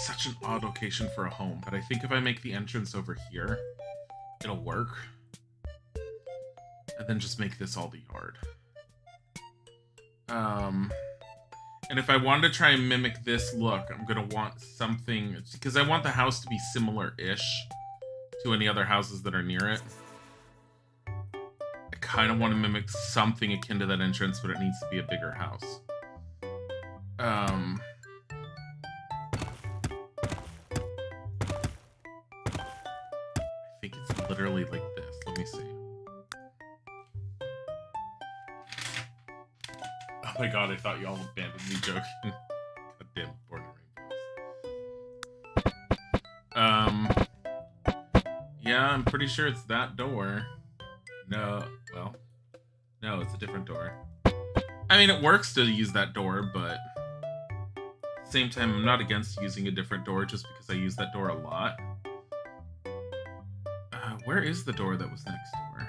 such an odd location for a home, but I think if I make the entrance over here, it'll work. And then just make this all the yard. And if I wanted to try and mimic this look, I'm gonna want something, because I want the house to be similar-ish to any other houses that are near it. I kind of want to mimic something akin to that entrance, but it needs to be a bigger house. I think it's literally like this. Let me see. Oh my god, I thought y'all abandoned me joking. Goddamn Born Rainbows. Yeah, I'm pretty sure it's that door. No, well, no, it's a different door. I mean, it works to use that door, but at the same time, I'm not against using a different door just because I use that door a lot. Where is the door that was next door?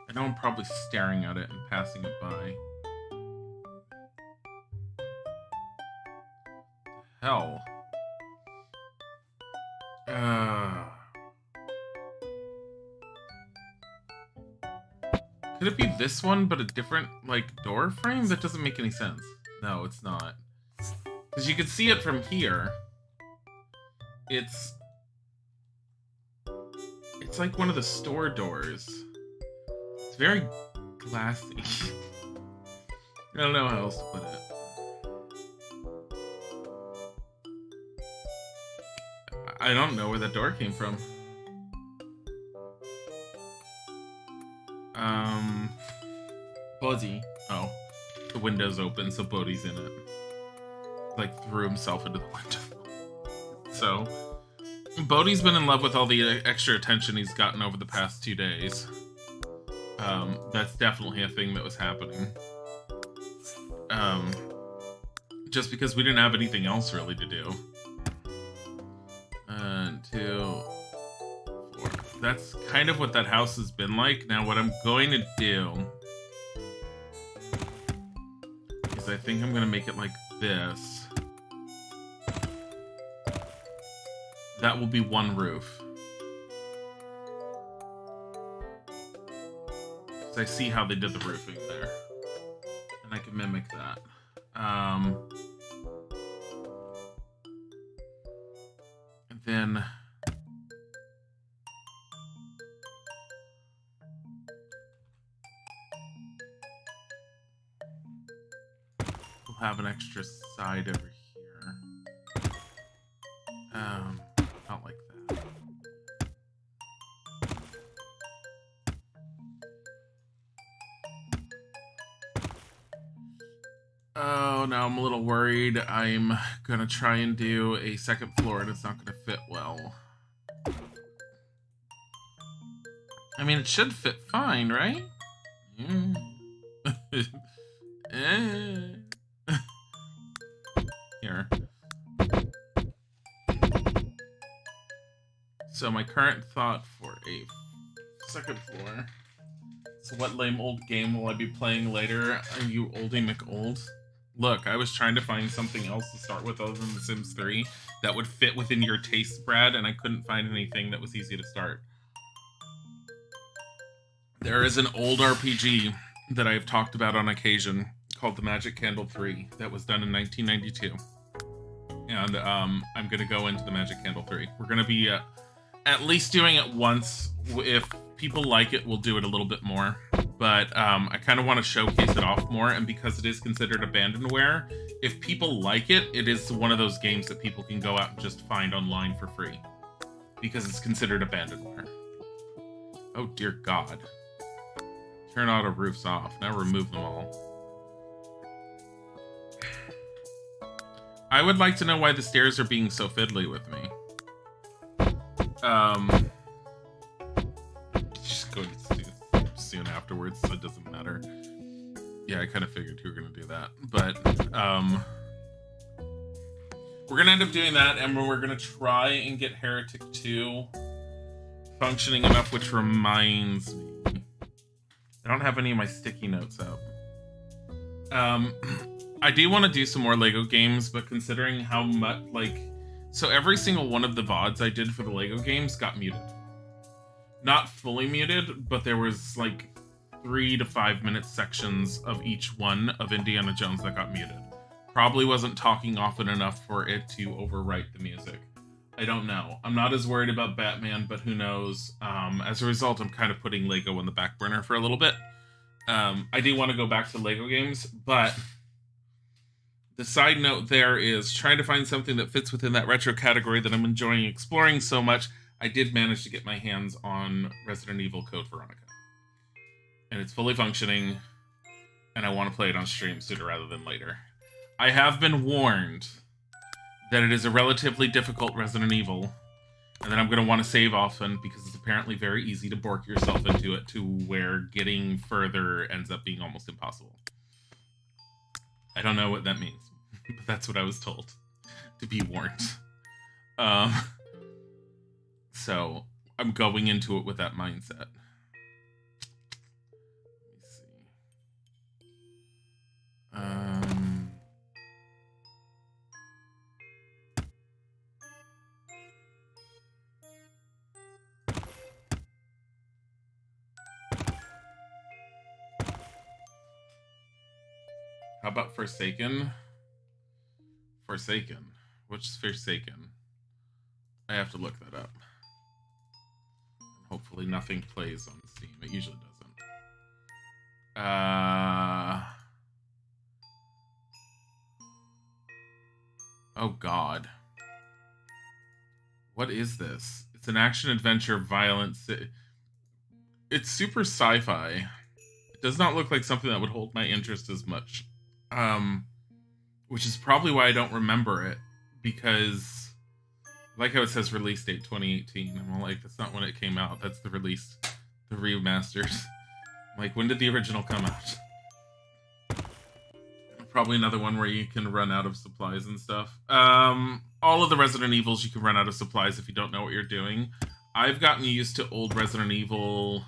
I know I'm probably staring at it and passing it by. Hell. Could it be this one, but a different, like, door frame? That doesn't make any sense. No, it's not. Because you can see it from here. It's like one of the store doors. It's very glassy. I don't know how else to put it. I don't know where that door came from. Bodhi. Oh. The window's open, so Bodhi's in it. Like, threw himself into the window. So, Bodhi's been in love with all the extra attention he's gotten over the past 2 days. That's definitely a thing that was happening. Just because we didn't have anything else really to do. 2, 4. That's kind of what that house has been like. Now, what I'm going to do is I think I'm going to make it like this. That will be one roof. Because I see how they did the roofing there. And I can mimic that. And then we'll have an extra side over here. Not like that. Oh, now I'm a little worried. I'm gonna try and do a second floor and it's not gonna fit well. I mean, it should fit fine, right? Here. So my current thought for a second floor. So what lame old game will I be playing later? Are you oldie McOld? Look, I was trying to find something else to start with other than The Sims 3 that would fit within your taste, Brad, and I couldn't find anything that was easy to start. There is an old RPG that I've talked about on occasion called The Magic Candle 3 that was done in 1992. And I'm going to go into The Magic Candle 3. We're going to be at least doing it once. If people like it, we'll do it a little bit more. But I kind of want to showcase it off more, and because it is considered abandonware, if people like it, it is one of those games that people can go out and just find online for free. Because it's considered abandonware. Oh dear God. Turn auto roofs off. Now remove them all. I would like to know why the stairs are being so fiddly with me. Just going to see soon afterwards, so it doesn't matter. Yeah, I kind of figured you were going to do that. But, we're going to end up doing that, and we're going to try and get Heretic 2 functioning enough, which reminds me. I don't have any of my sticky notes out. I do want to do some more Lego games, but considering how much, like, so every single one of the VODs I did for the Lego games got muted. Not fully muted, but there was like 3 to 5 minute sections of each one of Indiana Jones that got muted. Probably wasn't talking often enough for it to overwrite the music. I don't know. I'm not as worried about Batman, but who knows. As a result, I'm kind of putting Lego on the back burner for a little bit. I do want to go back to Lego games, but the side note there is trying to find something that fits within that retro category that I'm enjoying exploring so much. I did manage to get my hands on Resident Evil Code Veronica. And it's fully functioning, and I want to play it on stream sooner rather than later. I have been warned that it is a relatively difficult Resident Evil, and that I'm going to want to save often because it's apparently very easy to bork yourself into it to where getting further ends up being almost impossible. I don't know what that means, but that's what I was told, to be warned. So I'm going into it with that mindset. Let me see. How about Forsaken? Forsaken. Which is Forsaken? I have to look that up. Hopefully nothing plays on Steam. It usually doesn't. Oh god. What is this? It's an action-adventure violence. It's super sci-fi. It does not look like something that would hold my interest as much. Which is probably why I don't remember it, because like how it says release date 2018. I'm like, that's not when it came out. That's the release, the remasters. I'm like, when did the original come out? Probably another one where you can run out of supplies and stuff. All of the Resident Evils, you can run out of supplies if you don't know what you're doing. I've gotten used to old Resident Evil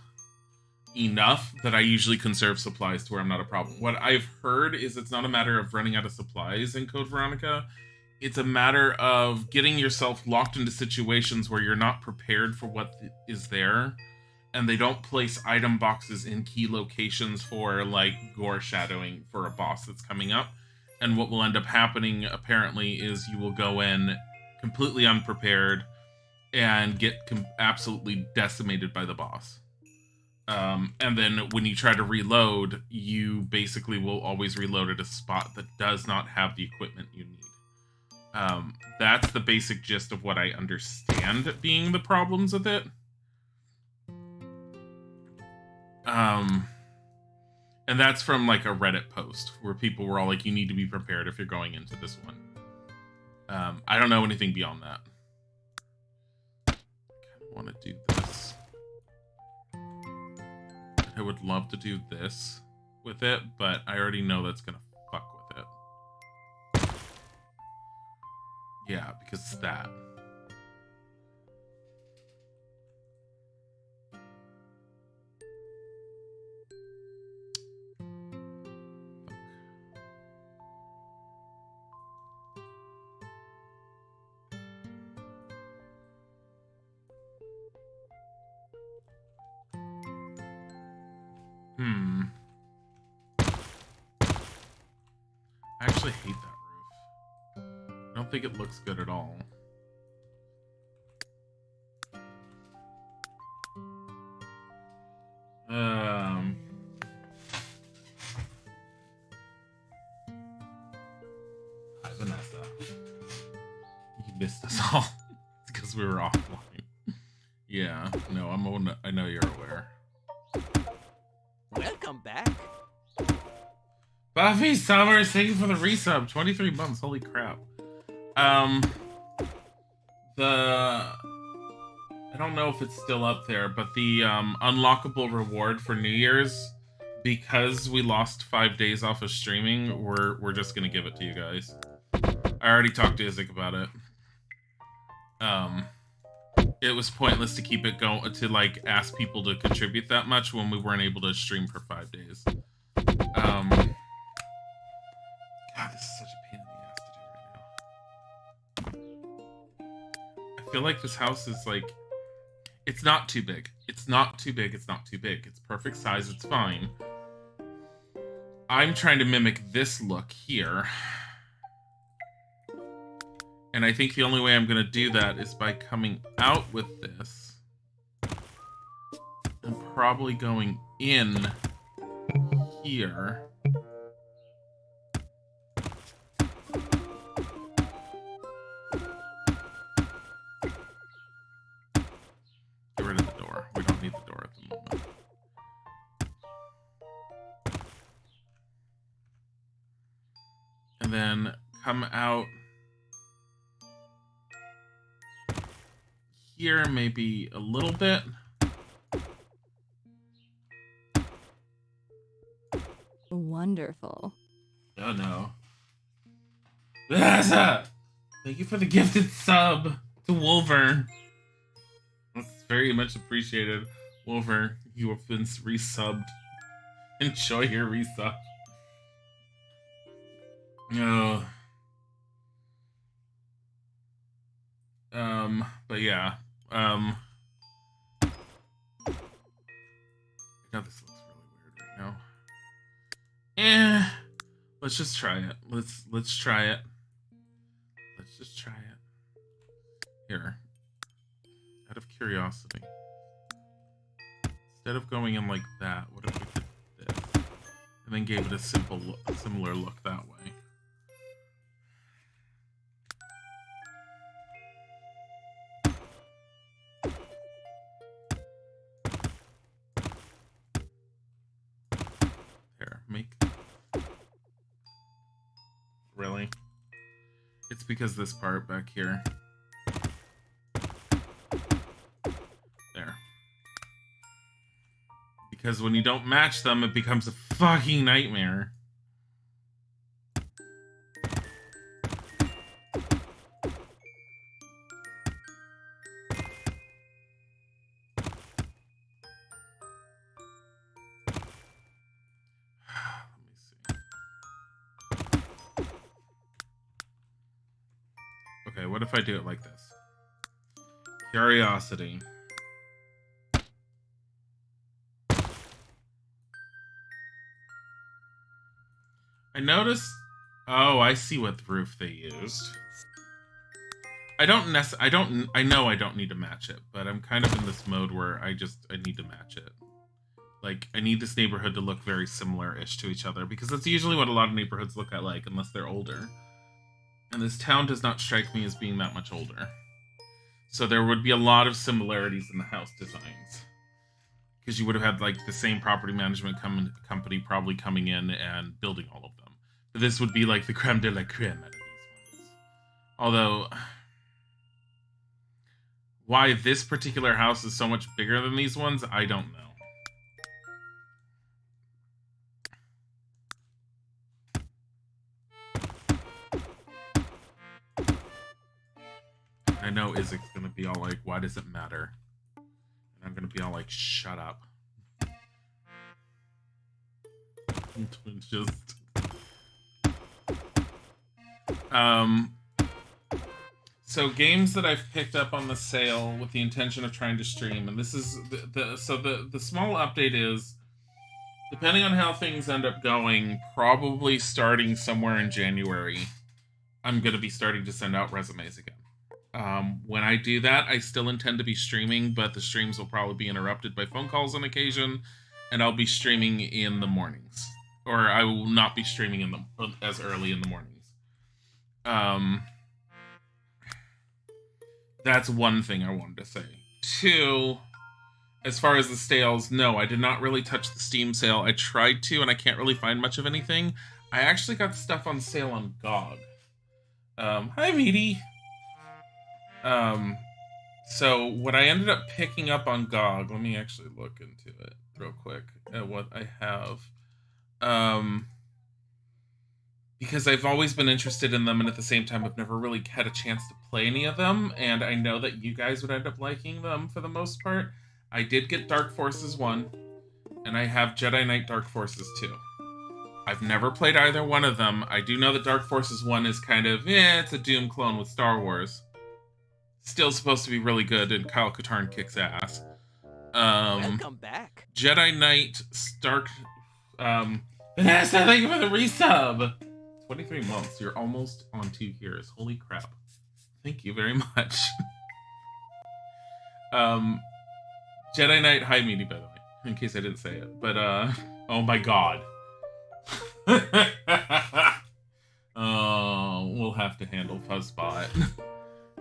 enough that I usually conserve supplies to where I'm not a problem. What I've heard is it's not a matter of running out of supplies in Code Veronica. It's a matter of getting yourself locked into situations where you're not prepared for what is there, and they don't place item boxes in key locations for, like, gore shadowing for a boss that's coming up. And what will end up happening, apparently, is you will go in completely unprepared and get absolutely decimated by the boss. And then when you try to reload, you basically will always reload at a spot that does not have the equipment you need. That's the basic gist of what I understand being the problems with it. And that's from like a Reddit post where people were all like, you need to be prepared if you're going into this one. I don't know anything beyond that. I kind of want to do this. I would love to do this with it, but I already know that's gonna fuck with it. Yeah, because it's that. I actually hate that roof. I don't think it looks good at all. Hi, Vanessa. You missed us all. It's because we were offline. Yeah, no, I know you're aware. Welcome back. Buffy Summers, thank you for the resub. 23 months, holy crap. I don't know if it's still up there, but the unlockable reward for New Year's, because we lost 5 days off of streaming, we're just gonna give it to you guys. I already talked to Isaac about it. It was pointless to keep it going, to like ask people to contribute that much when we weren't able to stream for 5 days. God, this is such a pain in the ass to do right now. I feel like this house is like, it's not too big. It's not too big. It's not too big. It's perfect size. It's fine. I'm trying to mimic this look here. And I think the only way I'm going to do that is by coming out with this. And probably going in here. Get rid of the door. We don't need the door at the moment. And then come out here, maybe a little bit. Wonderful. Oh no. Thank you for the gifted sub to Wolver. That's very much appreciated. Wolver, you have been resubbed. Enjoy your resub. Oh. But yeah. I know this looks really weird right now. Let's just try it. Let's try it. Let's just try it. Here. Out of curiosity. Instead of going in like that, what if we did this? And then gave it a similar look that way. There, make... Really? It's because this part back here. There. Because when you don't match them, it becomes a fucking nightmare. Okay, what if I do it like this? Curiosity. I noticed... Oh, I see what roof they used. I know I don't need to match it, but I'm kind of in this mode where I need to match it. Like, I need this neighborhood to look very similar-ish to each other, because that's usually what a lot of neighborhoods look at like, unless they're older. And this town does not strike me as being that much older. So there would be a lot of similarities in the house designs. Because you would have had, like, the same property management company probably coming in and building all of them. But this would be, like, the creme de la creme out of these ones. Although, why this particular house is so much bigger than these ones, I don't know. I know Isaac's gonna be all like, why does it matter? And I'm gonna be all like, shut up. Just... So games that I've picked up on the sale with the intention of trying to stream, and this is the small update is, depending on how things end up going, probably starting somewhere in January, I'm gonna be starting to send out resumes again. When I do that, I still intend to be streaming, but the streams will probably be interrupted by phone calls on occasion, and I'll be streaming in the mornings. Or I will not be streaming as early in the mornings. That's one thing I wanted to say. Two, as far as the sales, no, I did not really touch the Steam sale. I tried to, and I can't really find much of anything. I actually got stuff on sale on GOG. Hi, Meaty. So what I ended up picking up on GOG, let me actually look into it real quick at what I have. Because I've always been interested in them, and at the same time, I've never really had a chance to play any of them, and I know that you guys would end up liking them for the most part. I did get Dark Forces 1, and I have Jedi Knight Dark Forces 2. I've never played either one of them. I do know that Dark Forces 1 is kind of, it's a Doom clone with Star Wars. Still supposed to be really good, and Kyle Katarn kicks ass. Welcome back. Jedi Knight Stark. Vanessa, thank you for the resub. 23 months. You're almost on 2 years. Holy crap. Thank you very much. Jedi Knight, hi Meaty, by the way, in case I didn't say it. But, oh my god. Oh, we'll have to handle Fuzzbot.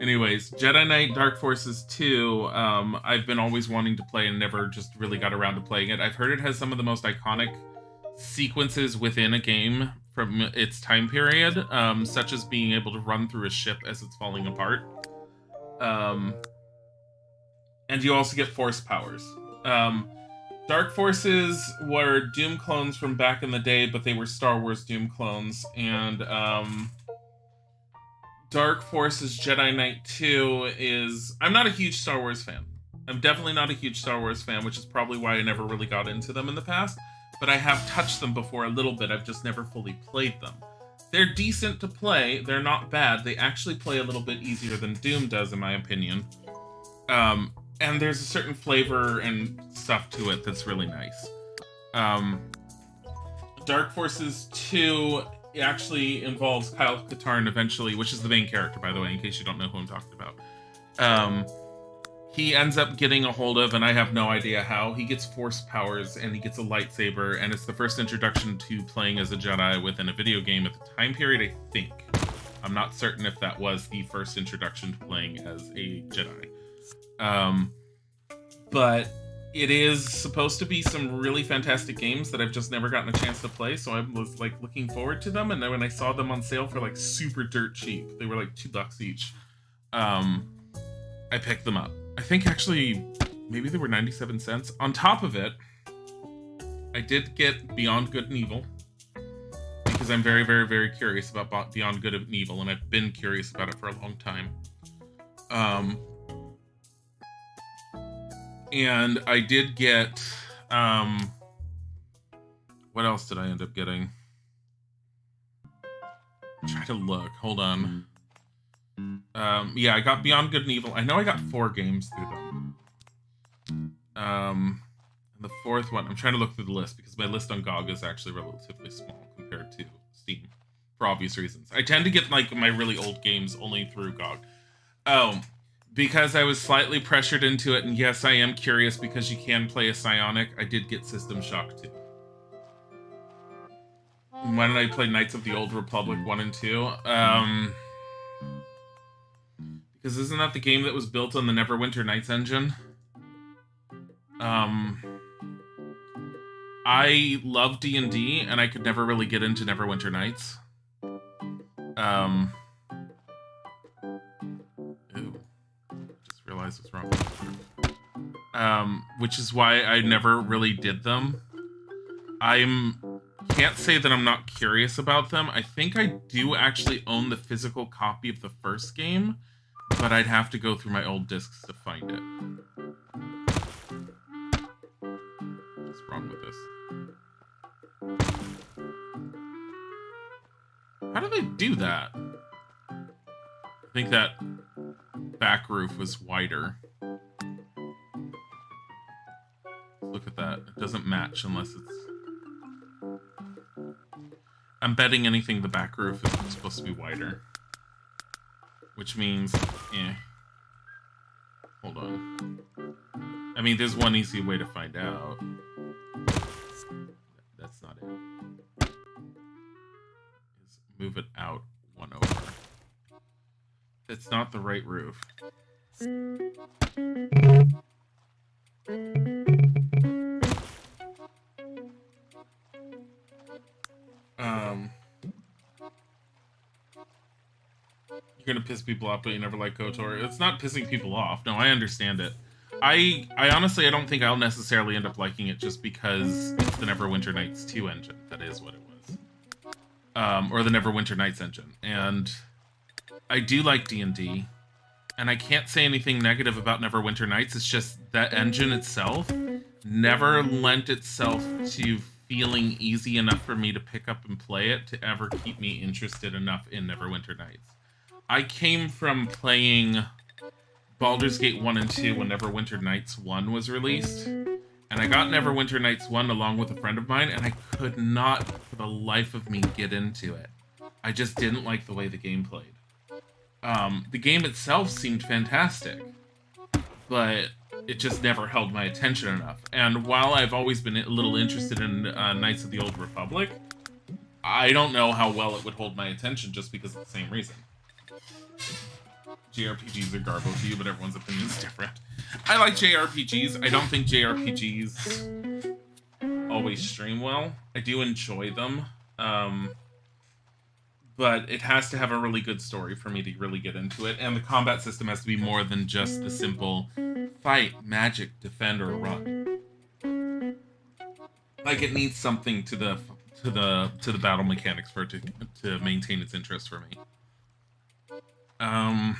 Anyways, Jedi Knight Dark Forces 2, I've been always wanting to play and never just really got around to playing it. I've heard it has some of the most iconic sequences within a game from its time period, such as being able to run through a ship as it's falling apart. And you also get force powers. Dark Forces were Doom clones from back in the day, but they were Star Wars Doom clones. And Dark Forces Jedi Knight 2 is... I'm not a huge Star Wars fan. I'm definitely not a huge Star Wars fan, which is probably why I never really got into them in the past. But I have touched them before a little bit. I've just never fully played them. They're decent to play. They're not bad. They actually play a little bit easier than Doom does, in my opinion. And there's a certain flavor and stuff to it that's really nice. Dark Forces 2 actually involves Kyle Katarn eventually, which is the main character, by the way, in case you don't know who I'm talking about. He ends up getting a hold of, and I have no idea how, he gets force powers, and he gets a lightsaber, and it's the first introduction to playing as a Jedi within a video game at the time period, I think. I'm not certain if that was the first introduction to playing as a Jedi. But it is supposed to be some really fantastic games that I've just never gotten a chance to play, so I was like looking forward to them, and then when I saw them on sale for like super dirt cheap, they were like $2 each, I picked them up. I think actually maybe they were 97 cents. On top of it, I did get Beyond Good and Evil, because I'm very, very, very curious about Beyond Good and Evil, and I've been curious about it for a long time. And I did get, what else did I end up getting? I'm trying to look, hold on. Yeah, I got Beyond Good and Evil. I know I got 4 games through them. And the 4th one, I'm trying to look through the list, because my list on GOG is actually relatively small compared to Steam, for obvious reasons. I tend to get, like, my really old games only through GOG. Oh, because I was slightly pressured into it, and yes, I am curious because you can play a Psionic, I did get System Shock 2. Why did I play Knights of the Old Republic 1 and 2? Because isn't that the game that was built on the Neverwinter Nights engine? I love D&D, and I could never really get into Neverwinter Nights. Realize what's wrong with this. Which is why I never really did them. Can't say that I'm not curious about them. I think I do actually own the physical copy of the first game, but I'd have to go through my old discs to find it. What's wrong with this? How do they do that? I think that back roof was wider. Look at that. It doesn't match unless it's... I'm betting anything the back roof is supposed to be wider. Which means... Hold on. I mean, there's one easy way to find out. That's not it. Is move it out 1 over. It's not the right roof. You're gonna piss people off, but you never like KOTOR. It's not pissing people off. No, I understand it. I honestly, I don't think I'll necessarily end up liking it just because it's the Neverwinter Nights 2 engine. That is what it was. Or the Neverwinter Nights engine. And I do like D&D, and I can't say anything negative about Neverwinter Nights. It's just that engine itself never lent itself to feeling easy enough for me to pick up and play it to ever keep me interested enough in Neverwinter Nights. I came from playing Baldur's Gate 1 and 2 when Neverwinter Nights 1 was released. And I got Neverwinter Nights 1 along with a friend of mine, and I could not, for the life of me, get into it. I just didn't like the way the game played. The game itself seemed fantastic, but it just never held my attention enough. And while I've always been a little interested in Knights of the Old Republic, I don't know how well it would hold my attention just because of the same reason. JRPGs are garbo to you, but everyone's opinion is different. I like JRPGs. I don't think JRPGs always stream well. I do enjoy them. But it has to have a really good story for me to really get into it. And the combat system has to be more than just the simple fight, magic, defend, or run. Like, it needs something to the battle mechanics for it to maintain its interest for me. I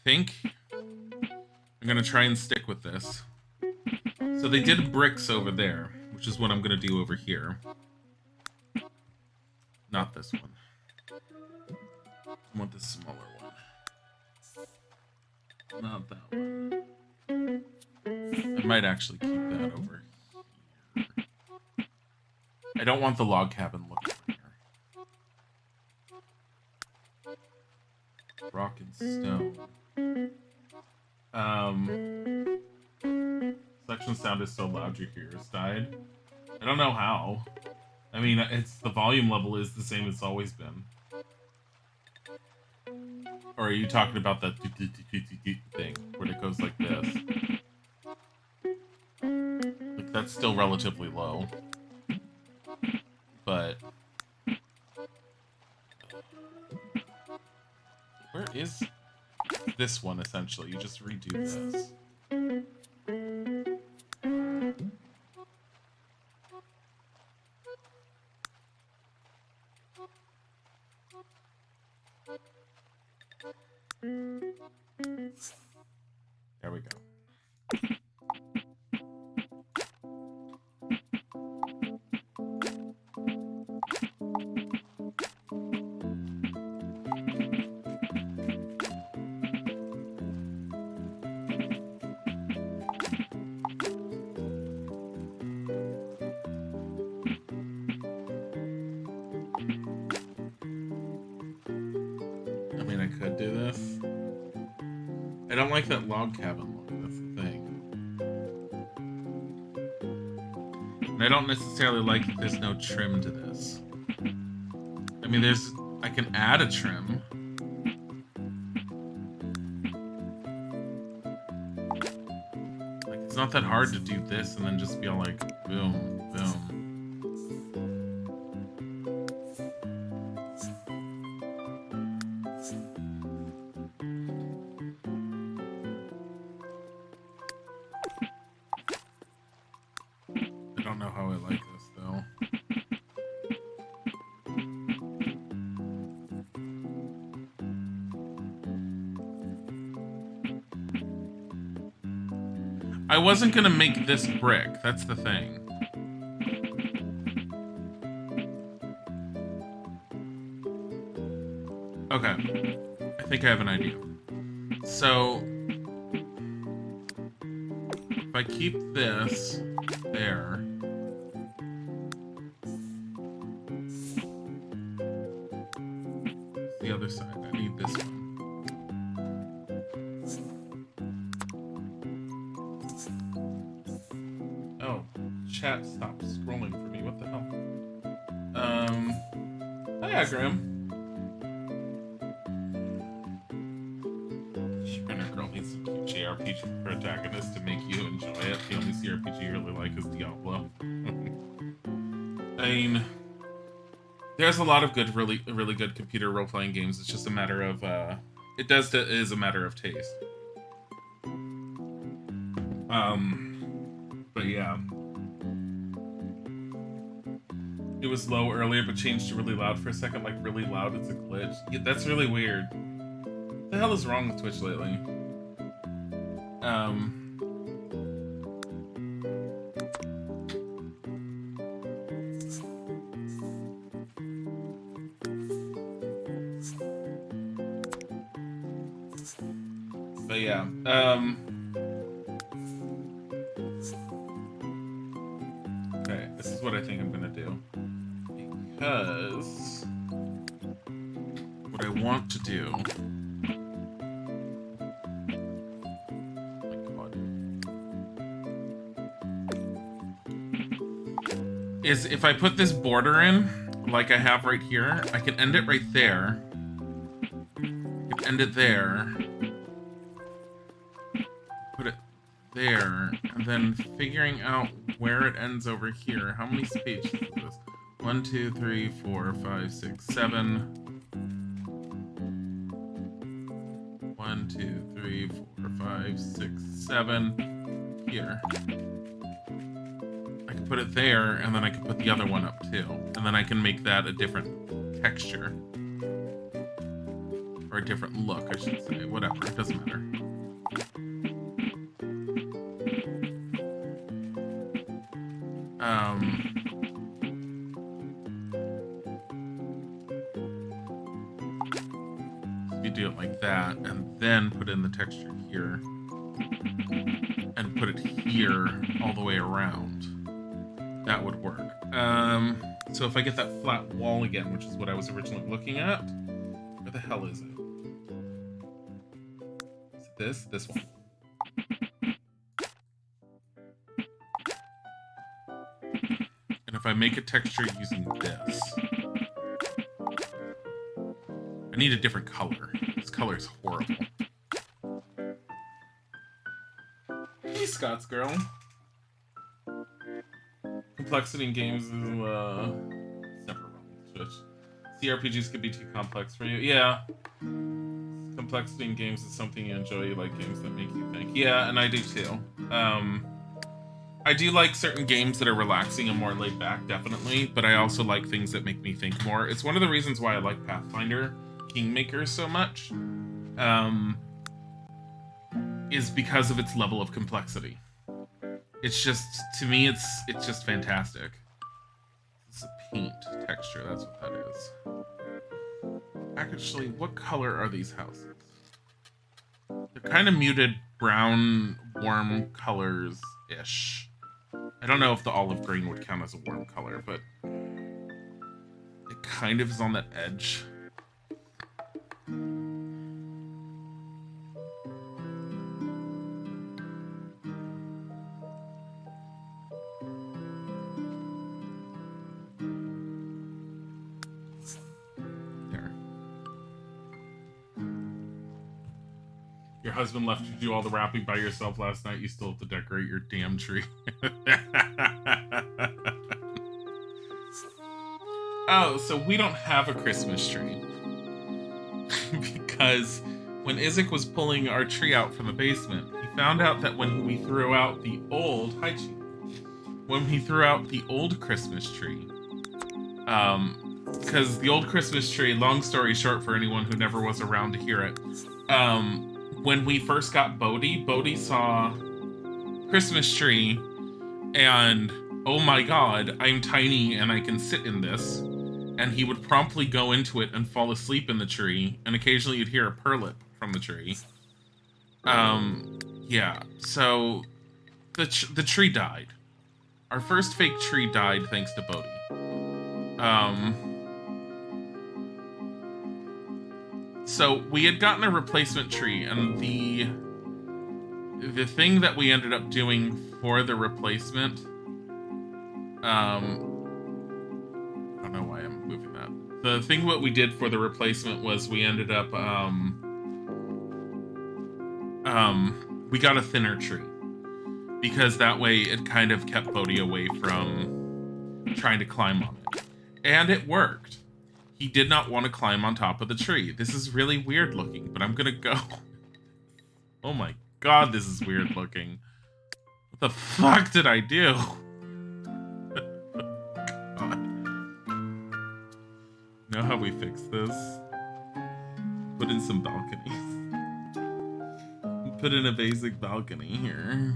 think I'm gonna try and stick with this. So they did bricks over there, which is what I'm gonna do over here. Not this one. I want the smaller one. Not that one. I might actually keep that over here. I don't want the log cabin look over here. Rock and stone. Section sound is so loud your ears died. I don't know how. I mean, it's the volume level is the same it's always been. Or are you talking about that thing where it goes like this? Like, that's still relatively low. But where is this one, essentially? You just redo this. There we go. I mean, I could do this. I don't like that log cabin look, that's the thing. And I don't necessarily like that there's no trim to this. I mean, I can add a trim. Like, it's not that hard to do this and then just be all like, boom, boom. I don't know how I like this, though. I wasn't gonna make this brick, that's the thing. Okay, I think I have an idea. So, if I keep this there, the other side, I need this one. Oh, chat stopped scrolling for me, what the hell? Hiya, Grim. Sprinter Girl needs some cute JRPG protagonist to make you enjoy it. The only CRPG you really like is Diablo. I mean, there's a lot of good, really good computer role-playing games. It's just a matter of, it is a matter of taste. But yeah. It was low earlier, but changed to really loud for a second. Like, really loud, it's a glitch. Yeah, that's really weird. What the hell is wrong with Twitch lately? But yeah, okay, this is what I think I'm gonna do. Because what I want to do, is if I put this border in, like I have right here, I can end it right there. I can end it there. Put it there. And then figuring out where it ends over here. How many pages is this? 1, 2, 3, 4, 5, 6, 7. 1, 2, 3, 4, 5, 6, 7. Here. I can put it there, and then I can put the other one up too. And then I can make that a different texture. Or a different look, I should say. Whatever, it doesn't matter. You do it like that, and then put in the texture here. And put it here all the way around. That would work. So if I get that flat wall again, which is what I was originally looking at, where the hell is it? Is it this? This one. And if I make a texture using this, I need a different color. This color is horrible. Hey, Scott's girl. Complexity in games is never wrong. CRPGs could be too complex for you. Yeah. Complexity in games is something you enjoy. You like games that make you think. Yeah, and I do too. I do like certain games that are relaxing and more laid back, definitely, but I also like things that make me think more. It's one of the reasons why I like Pathfinder Kingmaker so much, is because of its level of complexity. It's just, to me, it's just fantastic. It's a paint texture, that's what that is. Actually, what color are these houses? They're kind of muted brown, warm colors-ish. I don't know if the olive green would count as a warm color, but it kind of is on that edge. Your husband left you to do all the wrapping by yourself last night. You still have to decorate your damn tree. Oh, so we don't have a Christmas tree. Because when Isaac was pulling our tree out from the basement, he found out that when we threw out the old... Hi, Chief. When we threw out the old Christmas tree... because the old Christmas tree, long story short for anyone who never was around to hear it, when we first got Bodhi saw Christmas tree, and oh my god, I'm tiny and I can sit in this, and he would promptly go into it and fall asleep in the tree, and occasionally you'd hear a purlip from the tree. Yeah, so the tree died. Our first fake tree died thanks to Bodhi. So we had gotten a replacement tree, and the thing that we ended up doing for the replacement, I don't know why I'm moving that. The thing what we did for the replacement was we ended up, we got a thinner tree, because that way it kind of kept Bodhi away from trying to climb on it. And it worked. He did not want to climb on top of the tree. This is really weird looking, but I'm gonna go. Oh my god, this is weird looking. What the fuck did I do? God. Know how we fix this? Put in some balconies. Put in a basic balcony here.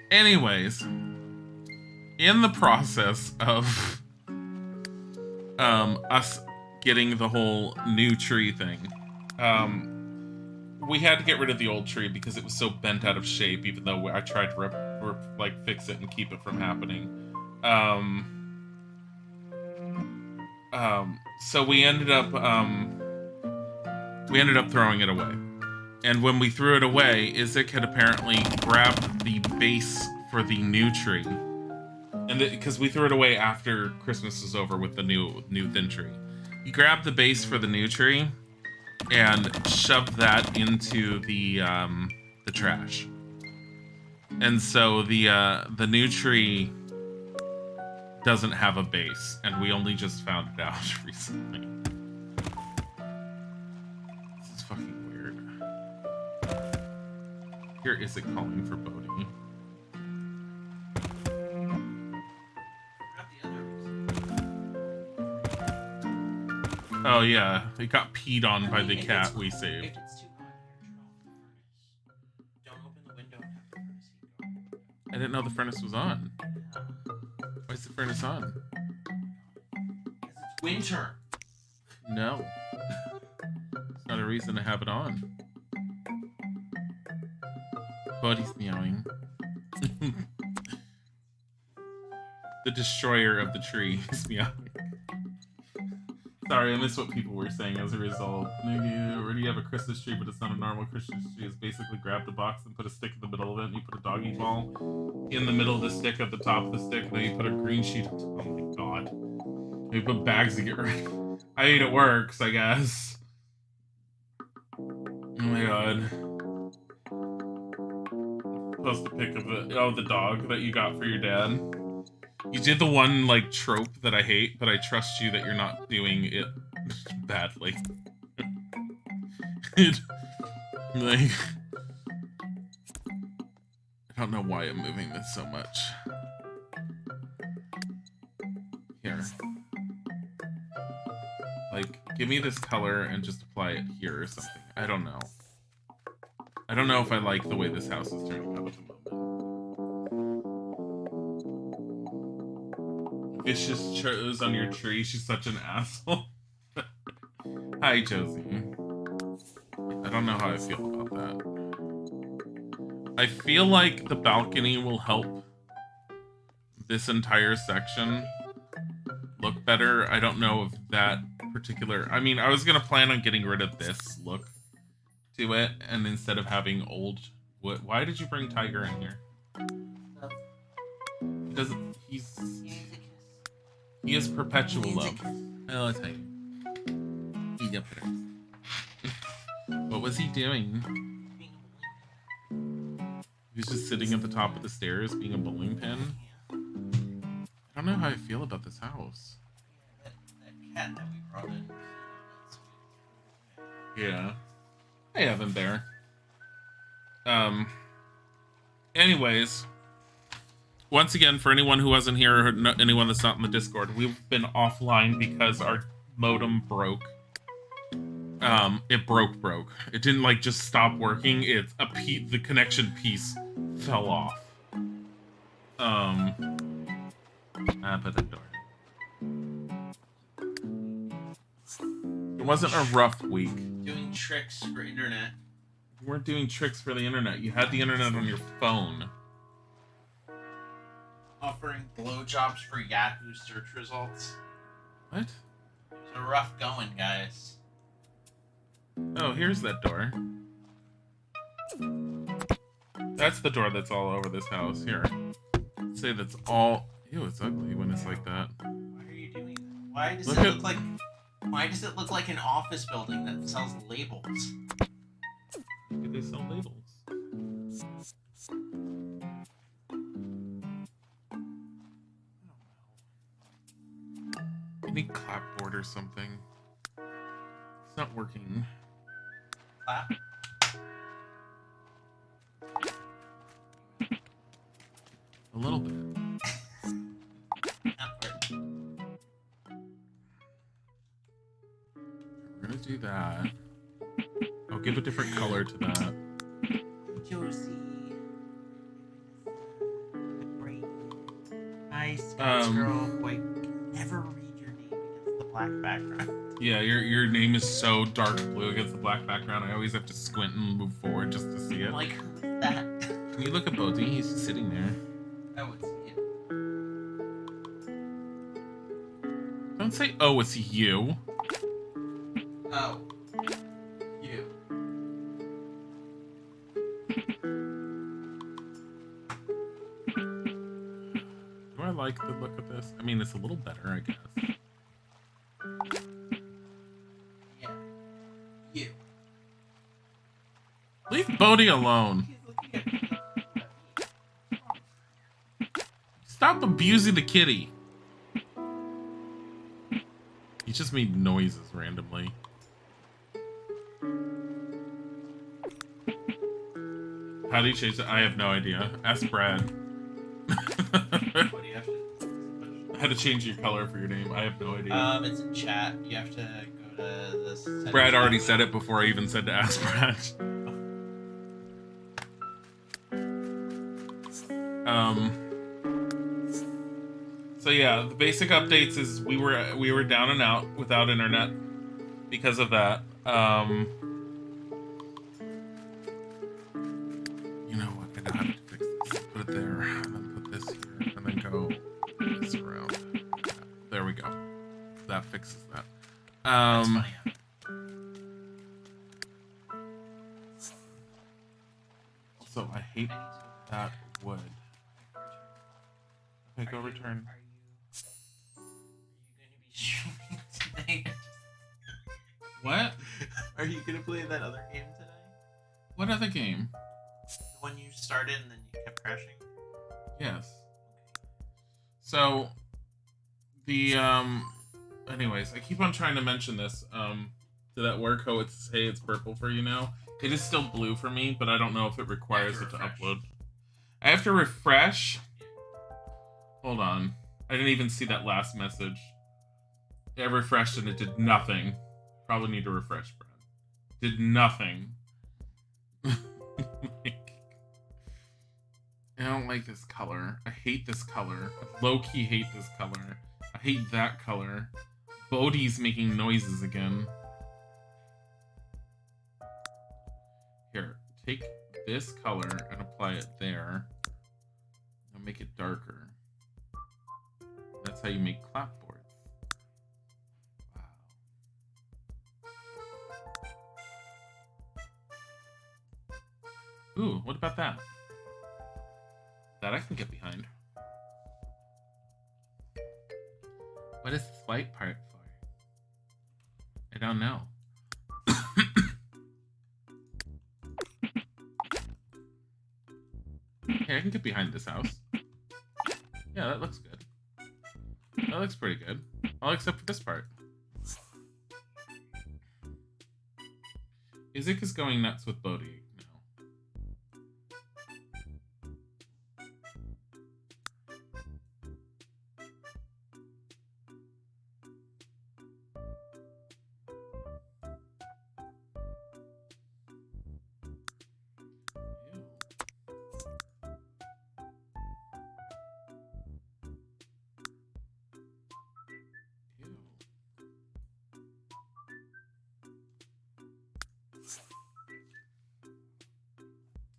Anyways, in the process of us getting the whole new tree thing. We had to get rid of the old tree because it was so bent out of shape, even though I tried to fix it and keep it from happening. So we ended up throwing it away. And when we threw it away, Isaac had apparently grabbed the base for the new tree. And because we threw it away after Christmas was over with the new thin tree. He grabbed the base for the new tree and shoved that into the trash. And so the new tree doesn't have a base, and we only just found it out recently. This is fucking weird. Here is it calling for Bodhi. Oh yeah, it got peed on by the cat we saved. If it's too hot here, turn off the furnace. Don't open the window and have the furnace heat go. I didn't know the furnace was on. Why is the furnace on? Because it's winter. No. It's not a reason to have it on. Buddy's meowing. The destroyer of the tree is meowing. Sorry, I missed what people were saying as a result. Maybe you already have a Christmas tree, but it's not a normal Christmas tree. It's basically grab the box and put a stick in the middle of it, and you put a doggy ball in the middle of the stick at the top of the stick, and then you put a green sheet on top. Oh my god. You put bags to get rid. I mean, it works, I guess. Oh my god. Supposed to pick up the dog that you got for your dad. You did the one, like, trope that I hate, but I trust you that you're not doing it badly. Like... I don't know why I'm moving this so much. Here. Like, give me this color and just apply it here or something. I don't know. I don't know if I like the way this house is turning out at the moment. Vicious chose on your tree. She's such an asshole. Hi, Josie. I don't know how I feel about that. I feel like the balcony will help this entire section look better. I don't know if that particular... I mean, I was going to plan on getting rid of this look to it, and instead of having old wood... Why did you bring Tiger in here? Because he is perpetual love. I'll tell you. He's up there. What was he doing? He was just sitting at the top of the stairs being a bowling pin. I don't know how I feel about this house. That cat that we brought in. Yeah. I haven't there. Anyways. Once again, for anyone who wasn't here or anyone that's not in the Discord, we've been offline because our modem broke. It broke. It didn't, like, just stop working. The connection piece fell off. Put that door. It wasn't a rough week. Doing tricks for internet. You weren't doing tricks for the internet. You had the internet on your phone. Offering blowjobs for Yahoo search results. What? It's a rough going, guys. Oh, here's that door. That's the door that's all over this house. Here. Say that's all... Ew, it's ugly when it's like that. Why are you doing that? Why does it look like an office building that sells labels? Maybe they sell labels. Any clapboard or something. It's not working. Clap? A little bit. We're gonna do that. I'll give a different color to that. Josie. Great. Nice girl. Boy, never read your name against the black background. Yeah, your name is so dark blue against the black background. I always have to squint and move forward just to see it. Like, who is that? Can you look at Bodhi? He's just sitting there. I would see it. Don't say, oh, it's you. Oh. You. Do I like the look of this? I mean, it's a little better, I guess. Yeah. You. Leave Bodhi alone. He's looking at me. Stop abusing the kitty. He just made noises randomly. How do you change it? I have no idea. Ask Brad. What do you have to... How to change your color for your name? I have no idea. It's in chat. You have to go to this. Brad already said it before I even said to ask Brad. So yeah, the basic updates is we were down and out without internet because of that. You know what? I know how to fix this. Put it there, and then put this here, and then go this around. Yeah, there we go. That fixes that. That's funny. Also, I hate that wood. Okay, go return. Are you going to be streaming today? What? Are you going to play that other game today? What other game? The one you started and then you kept crashing? Yes. So, the, anyways, I keep on trying to mention this, did that work? How it's, hey, it's purple for you now? It is still blue for me, but I don't know if it requires it to upload. I have to refresh? Hold on. I didn't even see that last message. I refreshed and it did nothing. Probably need to refresh, Brad. Did nothing. I don't like this color. I hate this color. I low-key hate this color. I hate that color. Bodhi's making noises again. Here, take this color and apply it there. I'll make it darker. That's how you make clapboards. Wow. Ooh, what about that? That I can get behind. What is this white part for? I don't know. Hey, I can get behind this house. Yeah, that looks good. That looks pretty good. All except for this part. Isaac is going nuts with Bodhi now.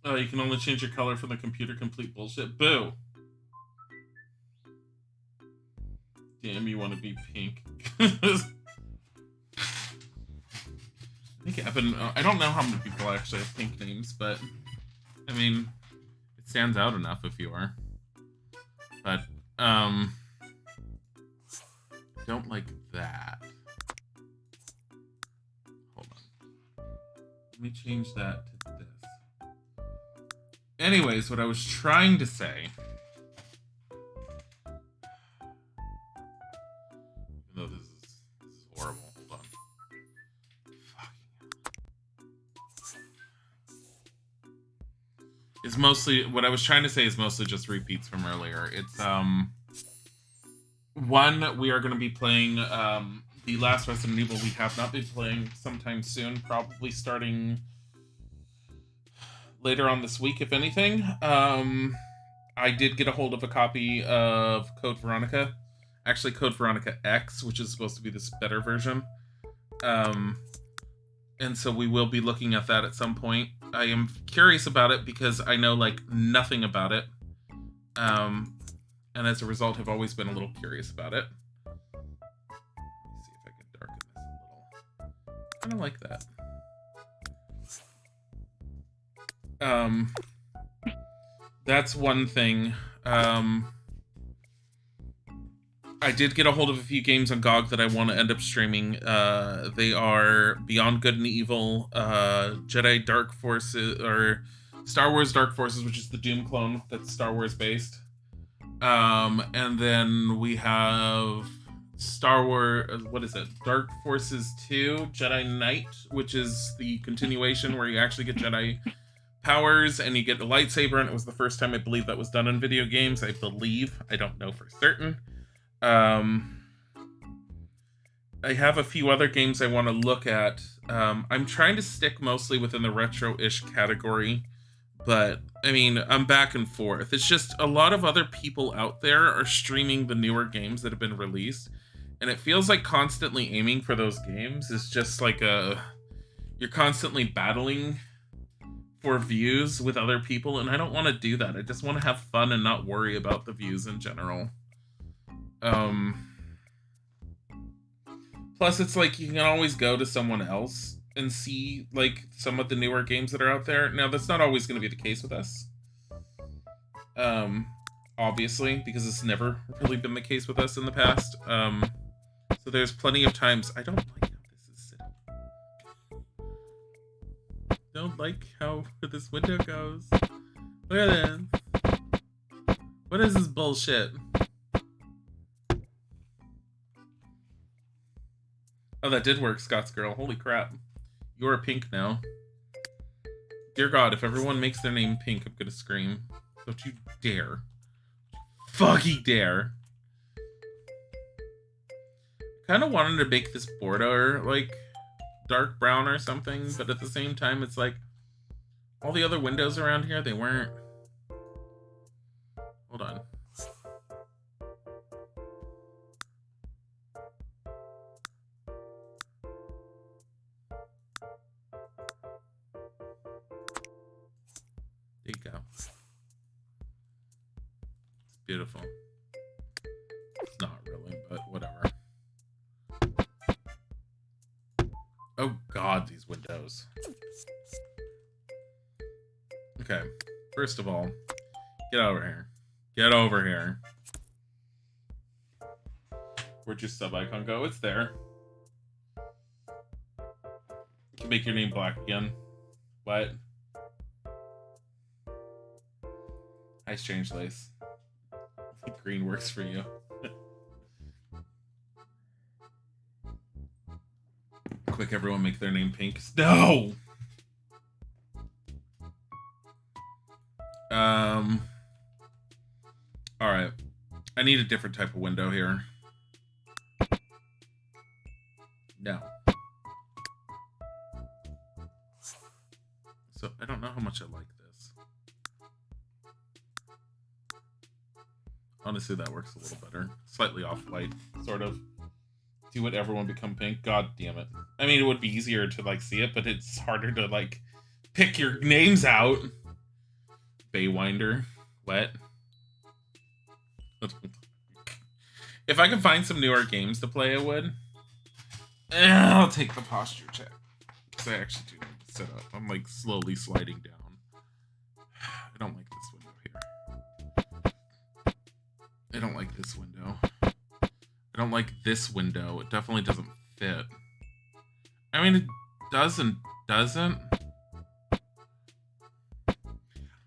Oh, you can only change your color from the computer. Complete bullshit. Boo! Damn, you want to be pink. I think Evan... I don't know how many people actually have pink names, but... I mean, it stands out enough if you are. But, don't like that. Hold on. Let me change that to this. Anyways, what I was trying to say... Even though this is horrible. Hold on. Is mostly... What I was trying to say is mostly just repeats from earlier. It's, one, we are going to be playing, the last Resident Evil we have not been playing sometime soon. Probably starting... later on this week, if anything. I did get a hold of a copy of Code Veronica. Actually, Code Veronica X, which is supposed to be this better version. And so we will be looking at that at some point. I am curious about it because I know like nothing about it. And as a result, have always been a little curious about it. Let me see if I can darken this a little. I don't like that. That's one thing. I did get a hold of a few games on GOG that I want to end up streaming. They are Beyond Good and Evil, Jedi Dark Forces, or Star Wars Dark Forces, which is the Doom clone that's Star Wars based. And then we have Star Wars, what is it? Dark Forces 2, Jedi Knight, which is the continuation where you actually get Jedi powers and you get a lightsaber, and it was the first time I believe that was done in video games. I believe. I don't know for certain. I have a few other games I want to look at. I'm trying to stick mostly within the retro-ish category, but I mean, I'm back and forth. It's just a lot of other people out there are streaming the newer games that have been released, and it feels like constantly aiming for those games is just like you're constantly battling for views with other people, and I don't want to do that. I just want to have fun and not worry about the views in general. Plus, it's like you can always go to someone else and see like some of the newer games that are out there. Now, that's not always going to be the case with us. Obviously, because it's never really been the case with us in the past. So there's plenty of times I don't like how this is sitting. Don't like how this window goes. Look at this. What is this bullshit? Oh, that did work, Scott's girl. Holy crap. You're pink now. Dear God, if everyone makes their name pink, I'm gonna scream. Don't you dare. Fucking dare. Kind of wanted to make this border, like, dark brown or something, but at the same time, it's like, all the other windows around here, they weren't... Hold on. There you go. It's beautiful. It's not really, but whatever. Oh God, these windows. Okay, first of all, get over here. Get over here. Where'd your sub icon go? It's there. You can make your name black again. What? Hi, Strange Lace. Green works for you. Quick, everyone make their name pink. No! Alright. I need a different type of window here. No. So, I don't know how much I like this. Honestly, that works a little better. Slightly off-white, sort of. Do what everyone become pink. God damn it. I mean, it would be easier to, like, see it, but it's harder to, like, pick your names out. Baywinder. What? If I could find some newer games to play, I would. I'll take the posture check. Because I actually do need to set up. I'm, like, slowly sliding down. I don't like this window here. I don't like this window. I don't like this window. It definitely doesn't fit. I mean, it does and doesn't.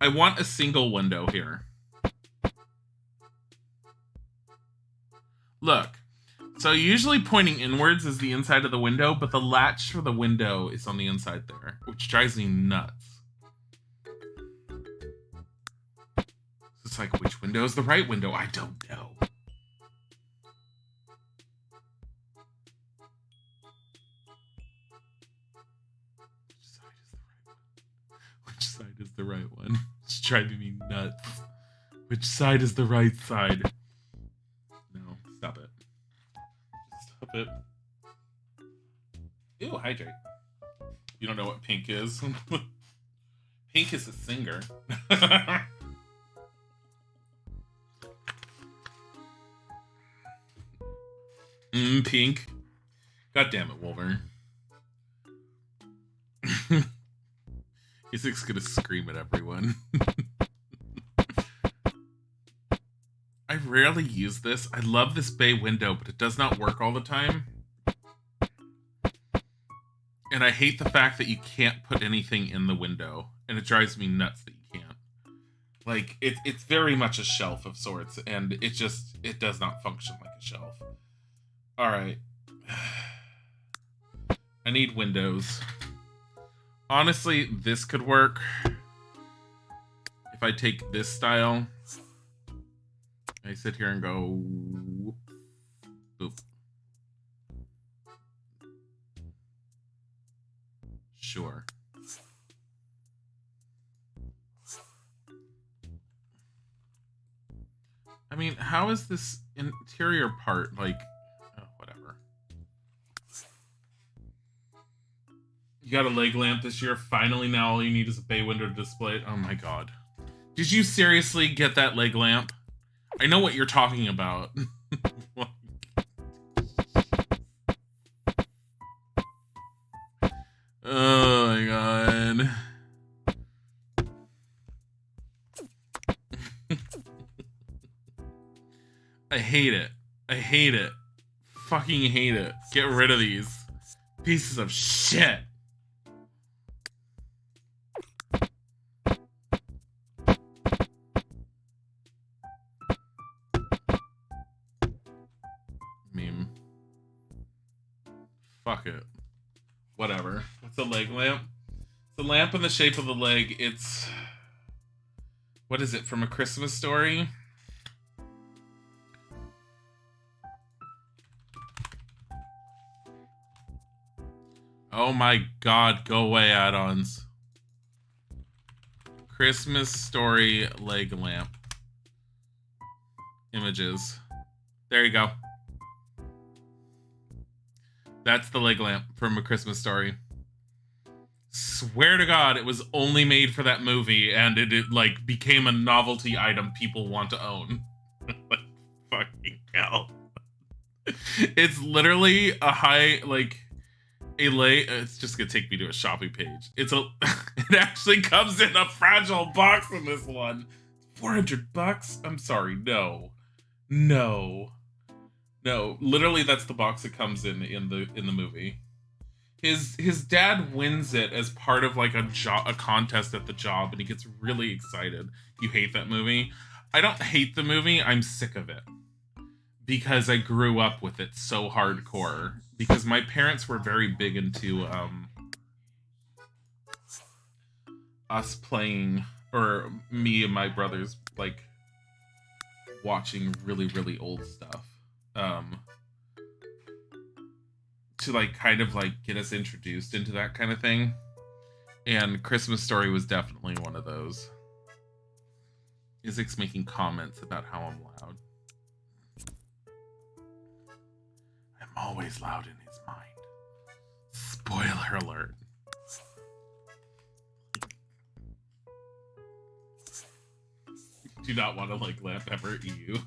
I want a single window here. Look. So usually pointing inwards is the inside of the window, but the latch for the window is on the inside there, which drives me nuts. It's like, which window is the right window? I don't know. Which side is the right one? It's driving me nuts. Which side is the right side? No, stop it. outfit. Ew, hydrate. You don't know what Pink is? Pink is a singer. Pink. God damn it, Wolverine. He's just gonna scream at everyone. I rarely use this. I love this bay window, but it does not work all the time. And I hate the fact that you can't put anything in the window. And it drives me nuts that you can't. Like, it's very much a shelf of sorts, and it does not function like a shelf. Alright. I need windows. Honestly, this could work. If I take this style, I sit here and go... boop. Sure. I mean, how is this interior part, like... oh, whatever. You got a leg lamp this year. Finally, now all you need is a bay window to display it. Oh my god. Did you seriously get that leg lamp? I know what you're talking about. Oh my god. I hate it. I hate it. Fucking hate it. Get rid of these pieces of shit. Meme. Fuck it. Whatever. What's a leg lamp? It's a lamp in the shape of the leg. It's... what is it, from A Christmas Story? Oh my god, go away, add-ons. Christmas Story leg lamp. Images. There you go. That's the leg lamp from A Christmas Story. Swear to God, it was only made for that movie, and it like became a novelty item people want to own. Like, fucking hell. It's literally a high, like, it's just gonna take me to a shopping page. It actually comes in a fragile box in this one. $400? I'm sorry, no. No, literally that's the box it comes in the movie. His dad wins it as part of like a contest at the job, and he gets really excited. You hate that movie? I don't hate the movie, I'm sick of it. Because I grew up with it so hardcore. Because my parents were very big into us playing, or me and my brothers, like, watching really, really old stuff. To like kind of like get us introduced into that kind of thing. And Christmas Story was definitely one of those. Isaac's making comments about how I'm loud. I'm always loud in his mind. Spoiler alert. Do not want to like lamp ever EU.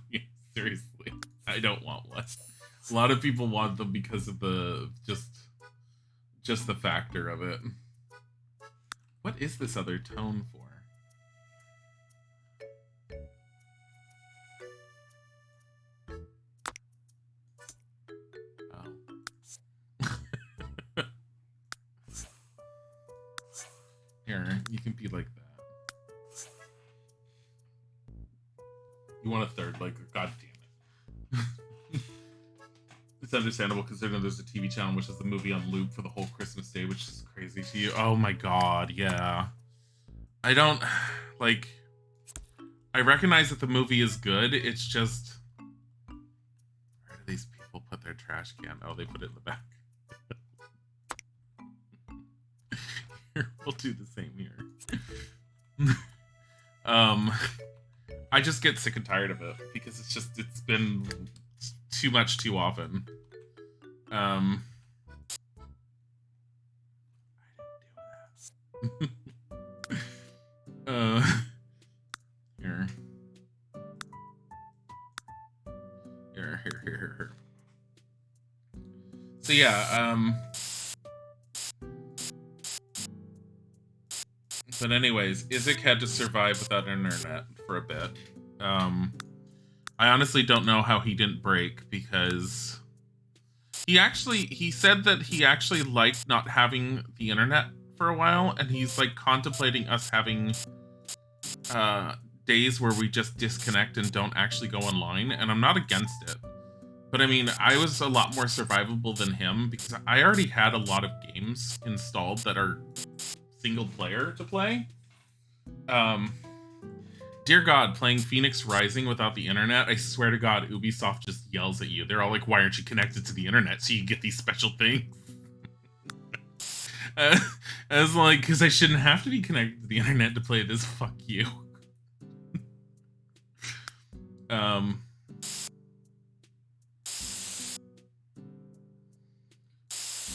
Seriously, I don't want one. A lot of people want them because of the just the factor of it. What is this other tone for? Oh. Here, you can be like that. You want a third, like, god damn it. It's understandable considering there's a TV channel which is the movie on loop for the whole Christmas day, which is crazy to you. Oh my god, yeah. I don't, like, I recognize that the movie is good, it's just, where do these people put their trash can? Oh, they put it in the back. Here, we'll do the same here. I just get sick and tired of it because it's been too much too often. Um, here. Here. So yeah, but anyways, Isaac had to survive without internet for a bit. I honestly don't know how he didn't break, because he said that he actually liked not having the internet for a while, and he's like contemplating us having days where we just disconnect and don't actually go online, and I'm not against it. But I mean, I was a lot more survivable than him because I already had a lot of games installed that are single player to play. Dear God, playing Phoenix Rising without the internet, I swear to God, Ubisoft just yells at you. They're all like, why aren't you connected to the internet so you get these special things? I was like, because I shouldn't have to be connected to the internet to play this. Fuck you.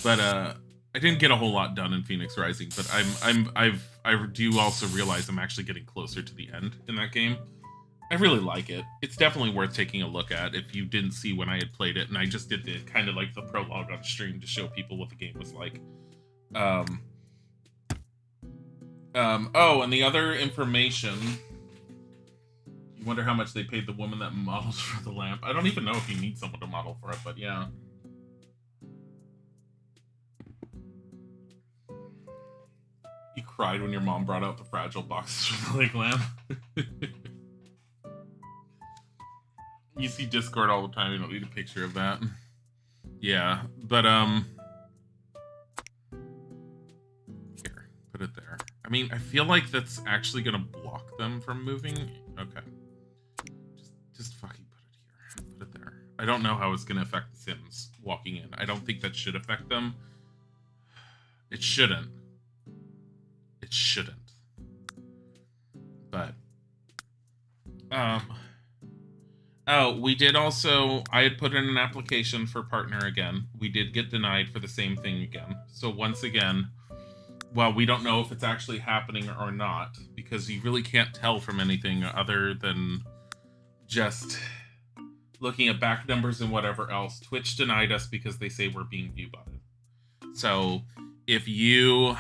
But I didn't get a whole lot done in Phoenix Rising, but I do also realize I'm actually getting closer to the end in that game. I really like it. It's definitely worth taking a look at if you didn't see when I had played it, and I just did the kind of like the prologue on stream to show people what the game was like. Oh, and the other information. You wonder how much they paid the woman that models for the lamp. I don't even know if you need someone to model for it, but yeah. You cried when your mom brought out the fragile boxes for the leg lamp. You see Discord all the time. You don't need a picture of that. Yeah, but here, put it there. I mean, I feel like that's actually gonna block them from moving. Okay, just fucking put it here. Put it there. I don't know how it's gonna affect the Sims walking in. I don't think that should affect them. It shouldn't. It shouldn't. But oh, we did also, I had put in an application for partner again. We did get denied for the same thing again. So once again, well, we don't know if it's actually happening or not, because you really can't tell from anything other than just looking at back numbers and whatever else. Twitch denied us because they say we're being view-botted. So if you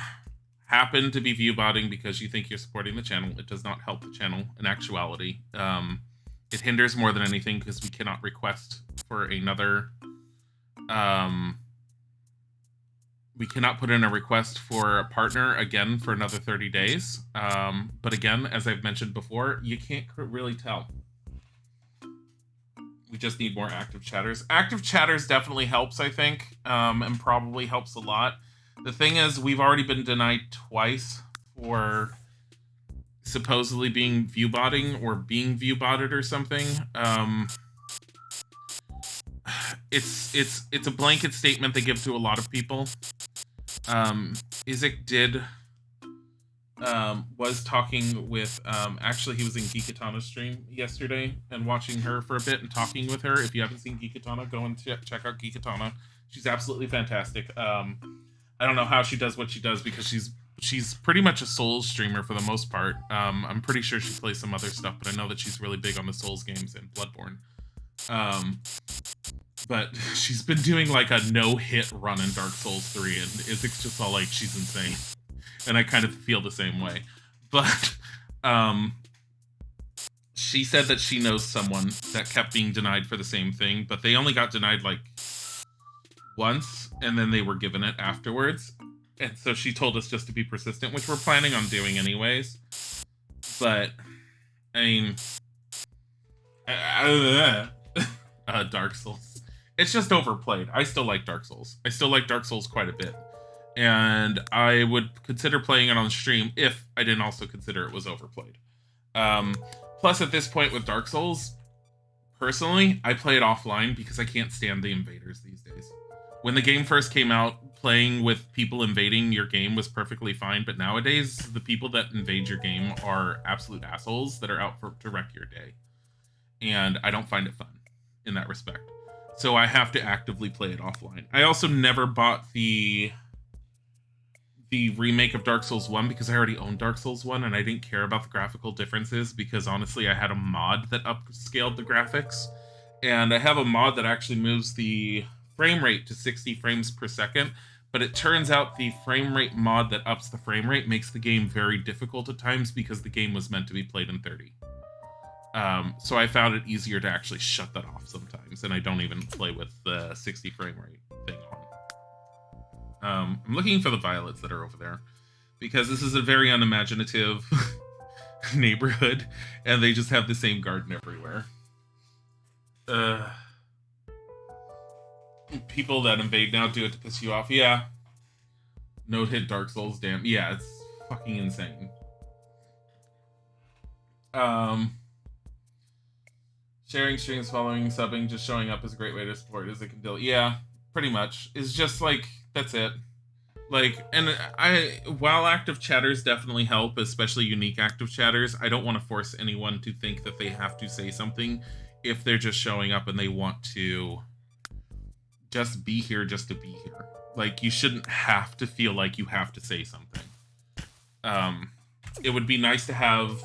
happen to be view-botting because you think you're supporting the channel, it does not help the channel in actuality. It hinders more than anything because we cannot request for another. We cannot put in a request for a partner again for another 30 days. But again, as I've mentioned before, you can't really tell. We just need more active chatters. Active chatters definitely helps, I think, and probably helps a lot. The thing is, we've already been denied twice for supposedly being view-botting or being view-botted or something. It's a blanket statement they give to a lot of people. Isaac did was talking with actually he was in Geekatana's stream yesterday and watching her for a bit and talking with her. If you haven't seen Geekatana, go and check out Geekatana. She's absolutely fantastic. I don't know how she does what she does because she's pretty much a Souls streamer for the most part. I'm pretty sure she plays some other stuff, but I know that she's really big on the Souls games and Bloodborne. But she's been doing like a no-hit run in Dark Souls 3, and Isaac's just all like, she's insane. And I kind of feel the same way. But she said that she knows someone that kept being denied for the same thing, but they only got denied like once, and then they were given it afterwards. And so she told us just to be persistent, which we're planning on doing anyways. But, I mean, Dark Souls. It's just overplayed. I still like Dark Souls. I still like Dark Souls quite a bit. And I would consider playing it on stream if I didn't also consider it was overplayed. Plus, at this point with Dark Souls, personally, I play it offline because I can't stand the invaders these days. When the game first came out, playing with people invading your game was perfectly fine, but nowadays, the people that invade your game are absolute assholes that are out to wreck your day. And I don't find it fun in that respect. So I have to actively play it offline. I also never bought the remake of Dark Souls 1 because I already owned Dark Souls 1 and I didn't care about the graphical differences because honestly I had a mod that upscaled the graphics. And I have a mod that actually moves the frame rate to 60 frames per second, but it turns out the frame rate mod that ups the frame rate makes the game very difficult at times because the game was meant to be played in 30. So I found it easier to actually shut that off sometimes, and I don't even play with the 60 frame rate thing on. I'm looking for the violets that are over there, because this is a very unimaginative neighborhood, and they just have the same garden everywhere. People that invade now do it to piss you off. Yeah. Note hit Dark Souls, damn. Yeah, it's fucking insane. Sharing streams, following, subbing, just showing up is a great way to support as a Dilly. Yeah, pretty much. It's just like, that's it. Like, and while active chatters definitely help, especially unique active chatters, I don't want to force anyone to think that they have to say something if they're just showing up and they want to just be here just to be here. Like, you shouldn't have to feel like you have to say something. It would be nice to have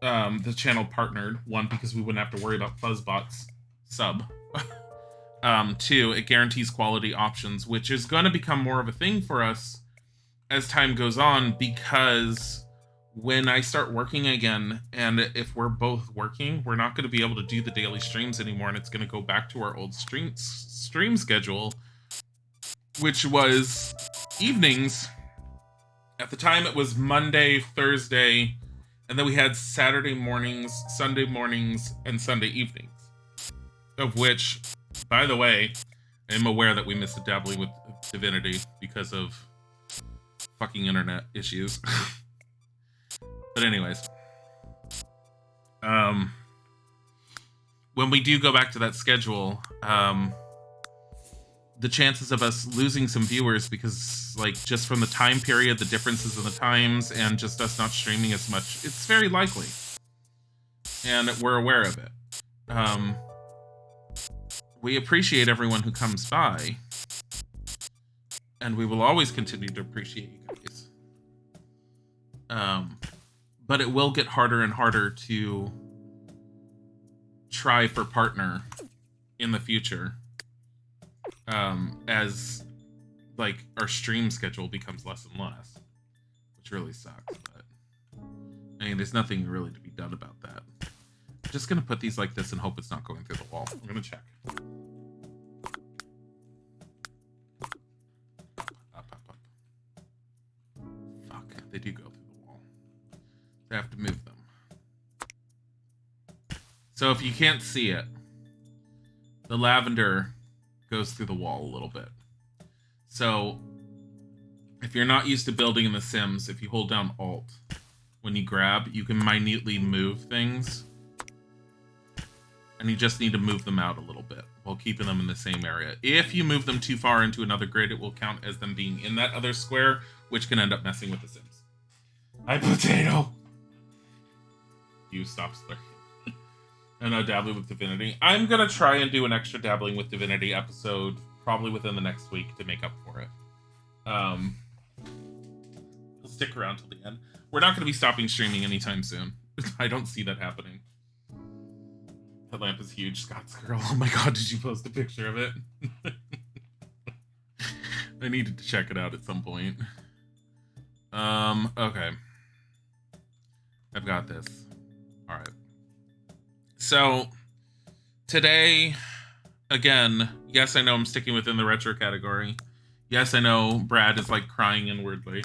the channel partnered. One, because we wouldn't have to worry about Fuzzbot's sub. Two, it guarantees quality options, which is going to become more of a thing for us as time goes on, because when I start working again, and if we're both working, we're not going to be able to do the daily streams anymore, and it's going to go back to our old stream schedule, which was evenings. At the time, it was Monday, Thursday, and then we had Saturday mornings, Sunday mornings, and Sunday evenings. Of which, by the way, I'm aware that we missed a dabbling with Divinity because of fucking internet issues. But anyways, when we do go back to that schedule, the chances of us losing some viewers because, like, just from the time period, the differences in the times, and just us not streaming as much, it's very likely. And we're aware of it. We appreciate everyone who comes by, and we will always continue to appreciate you guys. But it will get harder and harder to try for partner in the future, as, like, our stream schedule becomes less and less, which really sucks. But I mean, there's nothing really to be done about that. I'm just gonna put these like this and hope it's not going through the wall. I'm gonna check. Up. Fuck, they do go through the wall. I have to move them. So if you can't see it, the lavender goes through the wall a little bit. So if you're not used to building in The Sims, if you hold down Alt when you grab, you can minutely move things. And you just need to move them out a little bit while keeping them in the same area. If you move them too far into another grid, it will count as them being in that other square, which can end up messing with The Sims. Hi, potato! You stop slurring. And dabbling with Divinity. I'm gonna try and do an extra dabbling with Divinity episode probably within the next week to make up for it. We'll stick around till the end. We're not gonna be stopping streaming anytime soon. I don't see that happening. That lamp is huge, Scott's girl. Oh my god, did you post a picture of it? I needed to check it out at some point. Okay. I've got this. Alright. So, today, again, yes, I know I'm sticking within the retro category. Yes, I know Brad is, like, crying inwardly.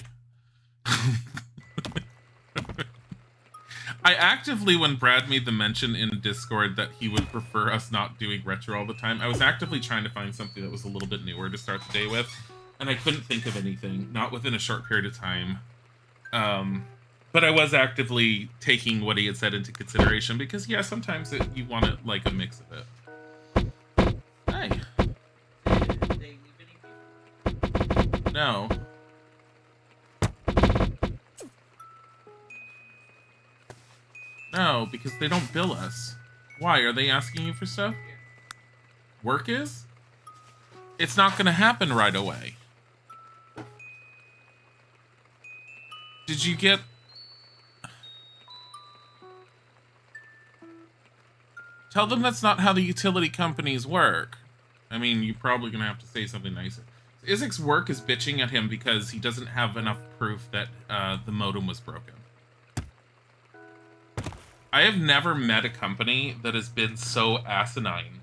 I actively, when Brad made the mention in Discord that he would prefer us not doing retro all the time, I was actively trying to find something that was a little bit newer to start the day with, and I couldn't think of anything, not within a short period of time. But I was actively taking what he had said into consideration because, yeah, sometimes you want it like a mix of it. Hey. Did they leave anything? No. No, because they don't bill us. Why? Are they asking you for stuff? work is, it's not going to happen right away. Did you get... Tell them that's not how the utility companies work. I mean, you're probably going to have to say something nicer. Isaac's work is bitching at him because he doesn't have enough proof that the modem was broken. I have never met a company that has been so asinine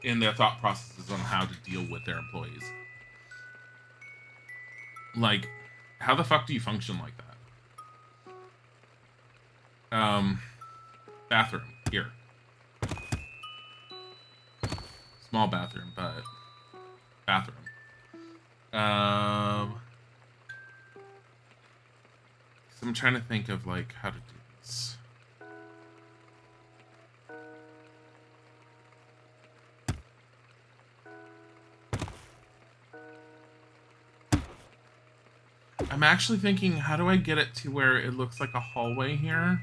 in their thought processes on how to deal with their employees. Like, how the fuck do you function like that? Bathroom. Here. Small bathroom, but... Bathroom. So I'm trying to think of, like, how to do this. I'm actually thinking, how do I get it to where it looks like a hallway here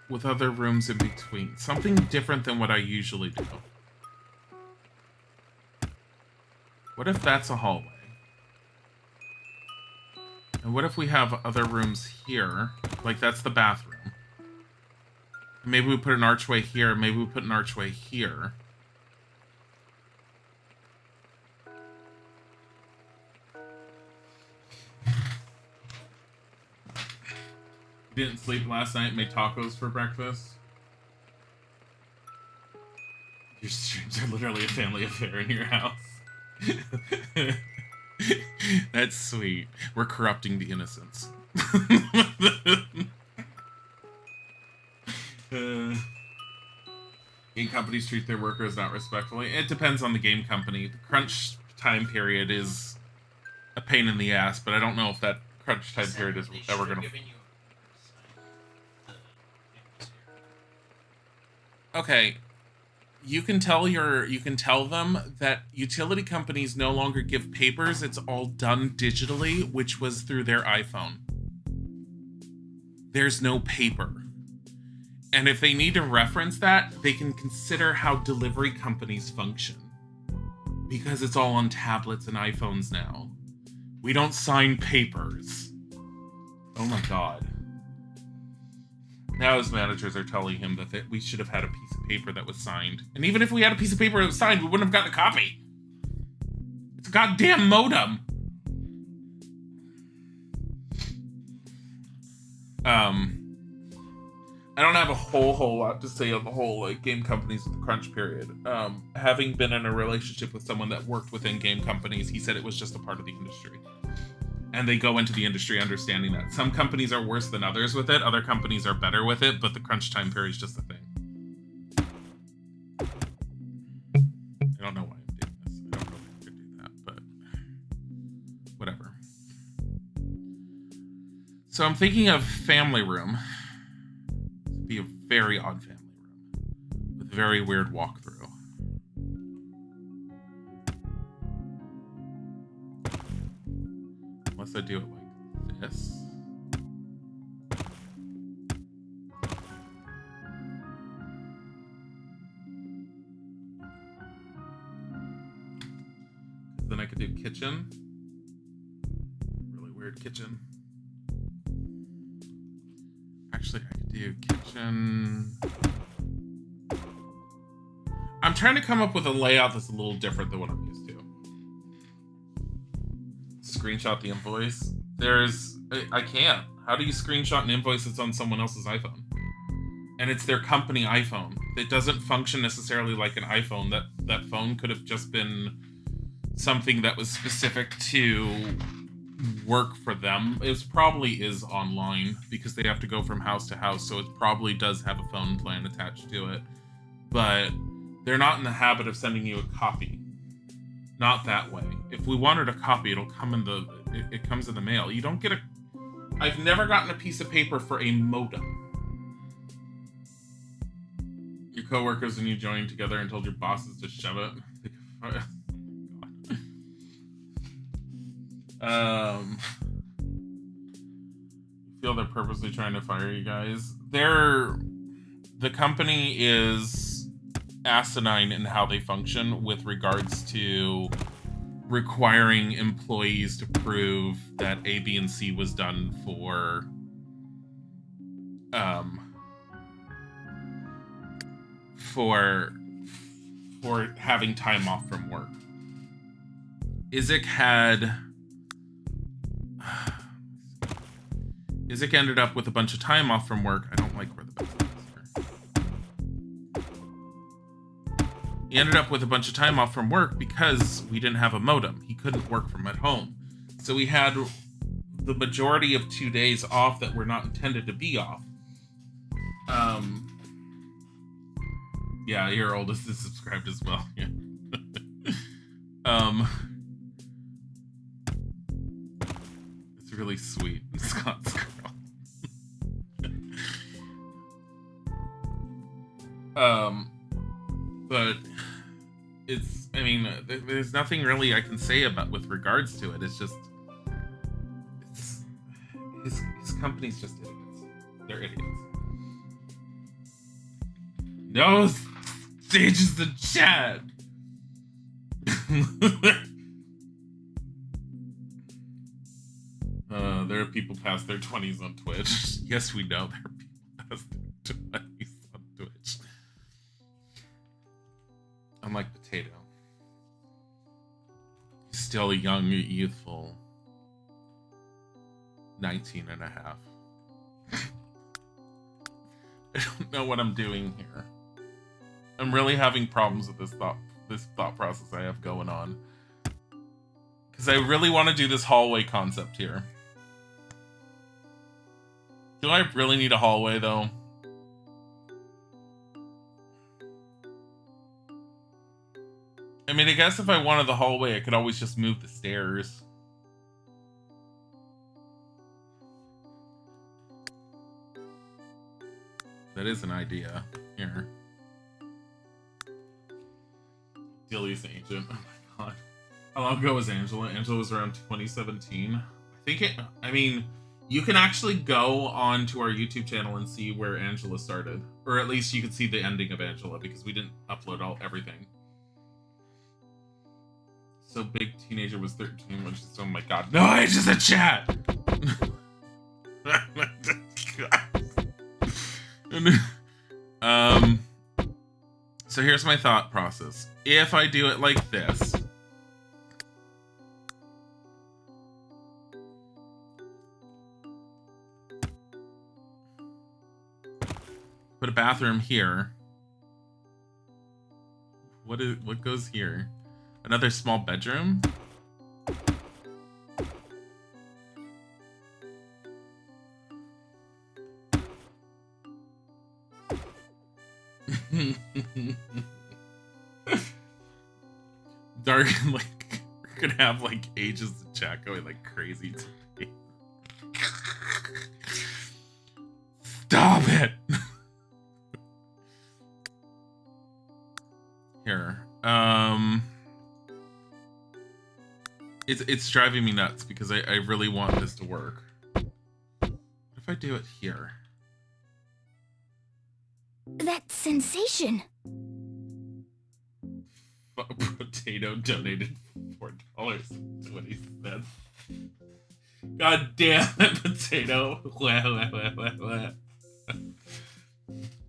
with other rooms in between? Something different than what I usually do. What if that's a hallway? And what if we have other rooms here? Like, that's the bathroom. Maybe we put an archway here. Maybe we put an archway here. Didn't sleep last night, made tacos for breakfast. Your streams are literally a family affair in your house. That's sweet. We're corrupting the innocents. Game companies treat their workers not respectfully. It depends on the game company. The crunch time period is a pain in the ass, but I don't know if that crunch time period is ever going to... Okay, you can tell them that utility companies no longer give papers. It's all done digitally, which was through their iPhone. There's no paper. And if they need to reference that, they can consider how delivery companies function. Because it's all on tablets and iPhones now. We don't sign papers. Oh my god. Now his managers are telling him that we should have had a piece of paper that was signed. And even if we had a piece of paper that was signed, we wouldn't have gotten a copy. It's a goddamn modem. I don't have a whole lot to say on the whole like game companies with the crunch period. Having been in a relationship with someone that worked within game companies, he said it was just a part of the industry. And they go into the industry understanding that. Some companies are worse than others with it. Other companies are better with it, but the crunch time period is just a thing. I don't know why I'm doing this. I don't know if I could do that, but whatever. So I'm thinking of family room. It'd be a very odd family room with a very weird walkthrough. Unless I do it like this. Then I could do kitchen. Really weird kitchen. Actually, I could do kitchen. I'm trying to come up with a layout that's a little different than what I'm used to. Screenshot the invoice. I can't. How do you screenshot an invoice that's on someone else's iPhone? And it's their company iPhone. It doesn't function necessarily like an iPhone. That phone could have just been something that was specific to work for them. It probably is online because they have to go from house to house, so it probably does have a phone plan attached to it. But they're not in the habit of sending you a copy. Not that way. If we wanted a copy, it'll come in it comes in the mail. You don't get I've never gotten a piece of paper for a modem. Your coworkers and you joined together and told your bosses to shove it. You feel they're purposely trying to fire you guys? The company is asinine in how they function with regards to requiring employees to prove that A, B, and C was done for having time off from work. Isaac ended up with a bunch of time off from work. I don't like where the best is here. He ended up with a bunch of time off from work because we didn't have a modem. He couldn't work from at home. So we had the majority of 2 days off that were not intended to be off. Yeah, your oldest is subscribed as well. Yeah. It's really sweet. Scott's girl. But it's, I mean, there's nothing really I can say about with regards to it. It's just, his company's just idiots. They're idiots. No stages the chat. There are people past their 20s on Twitch. Yes, we know there are people past their 20s on Twitch. Unlike Potato. He's still a young, youthful 19 and a half. I don't know what I'm doing here. I'm really having problems with this thought process I have going on. Because I really want to do this hallway concept here. Do I really need a hallway, though? I mean, I guess if I wanted the hallway, I could always just move the stairs. That is an idea. Here. Dilly's Agent. Oh my god. How long ago was Angela? Angela was around 2017. I mean, you can actually go on to our YouTube channel and see where Angela started. Or at least you can see the ending of Angela, because we didn't upload everything. So Big Teenager was 13 when she's, oh my god. No, it's just a chat! So here's my thought process. If I do it like this, put a bathroom here. What goes here? Another small bedroom? Dark, like, we're gonna have like ages of chat going like crazy today. Stop it! Here. It's driving me nuts because I really want this to work. What if I do it here? That sensation. Potato donated $4.20. God damn it, Potato.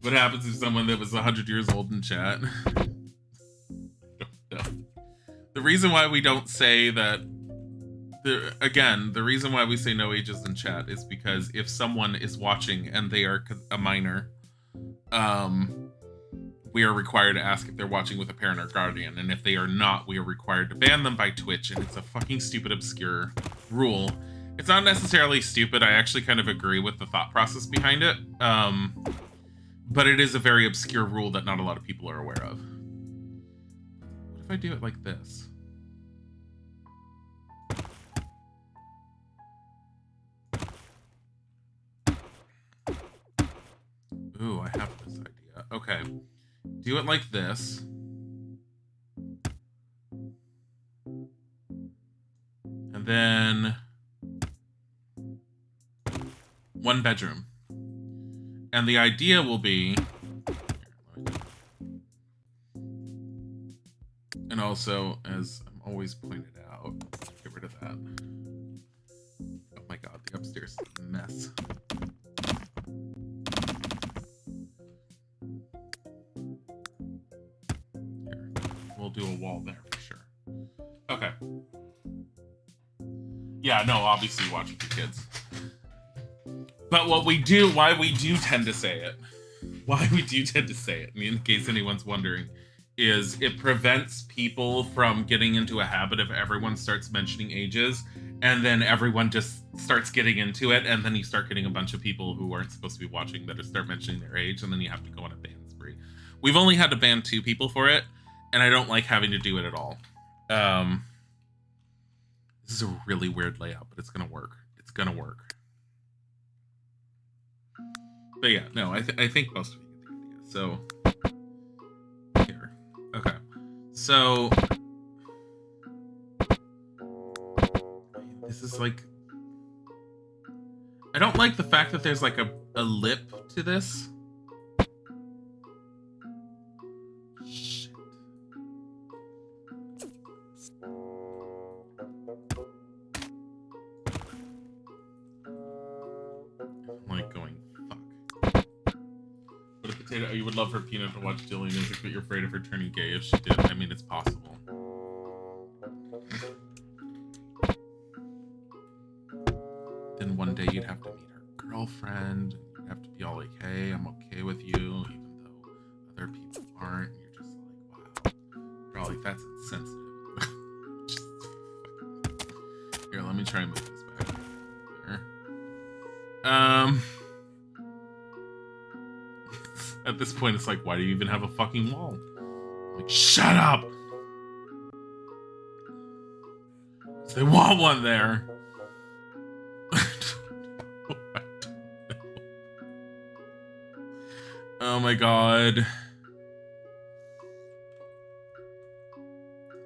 What happens if someone that was 100 years old in chat? I don't know. The reason why we don't say that, the reason why we say no ages in chat is because if someone is watching and they are a minor, we are required to ask if they're watching with a parent or guardian, and if they are not, we are required to ban them by Twitch, and it's a fucking stupid, obscure rule. It's not necessarily stupid, I actually kind of agree with the thought process behind it, but it is a very obscure rule that not a lot of people are aware of. What if I do it like this? Ooh, I have this idea. Okay. Do it like this. And then one bedroom. And the idea will be, And also, as I'm always pointed out, get rid of that. Oh my god, the upstairs is a mess. Here, we'll do a wall there for sure. Okay. Yeah, no, obviously watch with the kids. But why we do tend to say it, in case anyone's wondering, is it prevents people from getting into a habit of everyone starts mentioning ages, and then everyone just starts getting into it, and then you start getting a bunch of people who aren't supposed to be watching that start mentioning their age, and then you have to go on a ban spree. We've only had to ban 2 people for it, and I don't like having to do it at all. This is a really weird layout, but it's gonna work. It's gonna work. But yeah, no, I think most of you get the idea. So here, okay. So this is like, I don't like the fact that there's like a lip to this. Shit. I'm like going, fuck. But a potato, you would love for Peanut to watch Dilly music, but you're afraid of her turning gay if she did. I mean, it's possible. Then one day you'd have to meet her girlfriend. You'd have to be all like, hey, I'm okay with you, even though other people aren't. And you're just like, wow. You're all like, that's insensitive. Here, let me try and move this back. Here. At this point, it's like, why do you even have a fucking wall? Like, shut up! They want one there. Oh my god.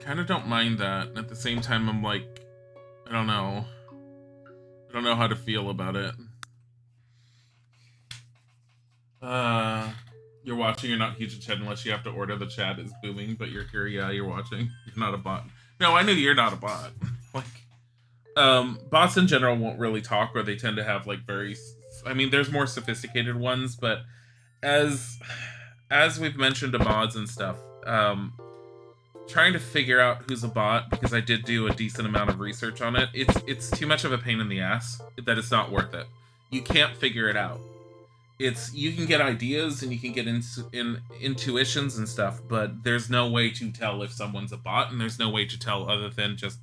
Kind of don't mind that. At the same time, I'm like, I don't know. I don't know how to feel about it. You're watching, you're not huge in chat unless you have to order. The chat is booming, but you're here, yeah, you're watching. You're not a bot. No, I knew you're not a bot. Like, bots in general won't really talk, or they tend to have like very, I mean, there's more sophisticated ones, but as we've mentioned to mods and stuff, trying to figure out who's a bot, because I did do a decent amount of research on it, it's too much of a pain in the ass that it's not worth it. You can't figure it out. You can get ideas and you can get intuitions and stuff, but there's no way to tell if someone's a bot, and there's no way to tell other than just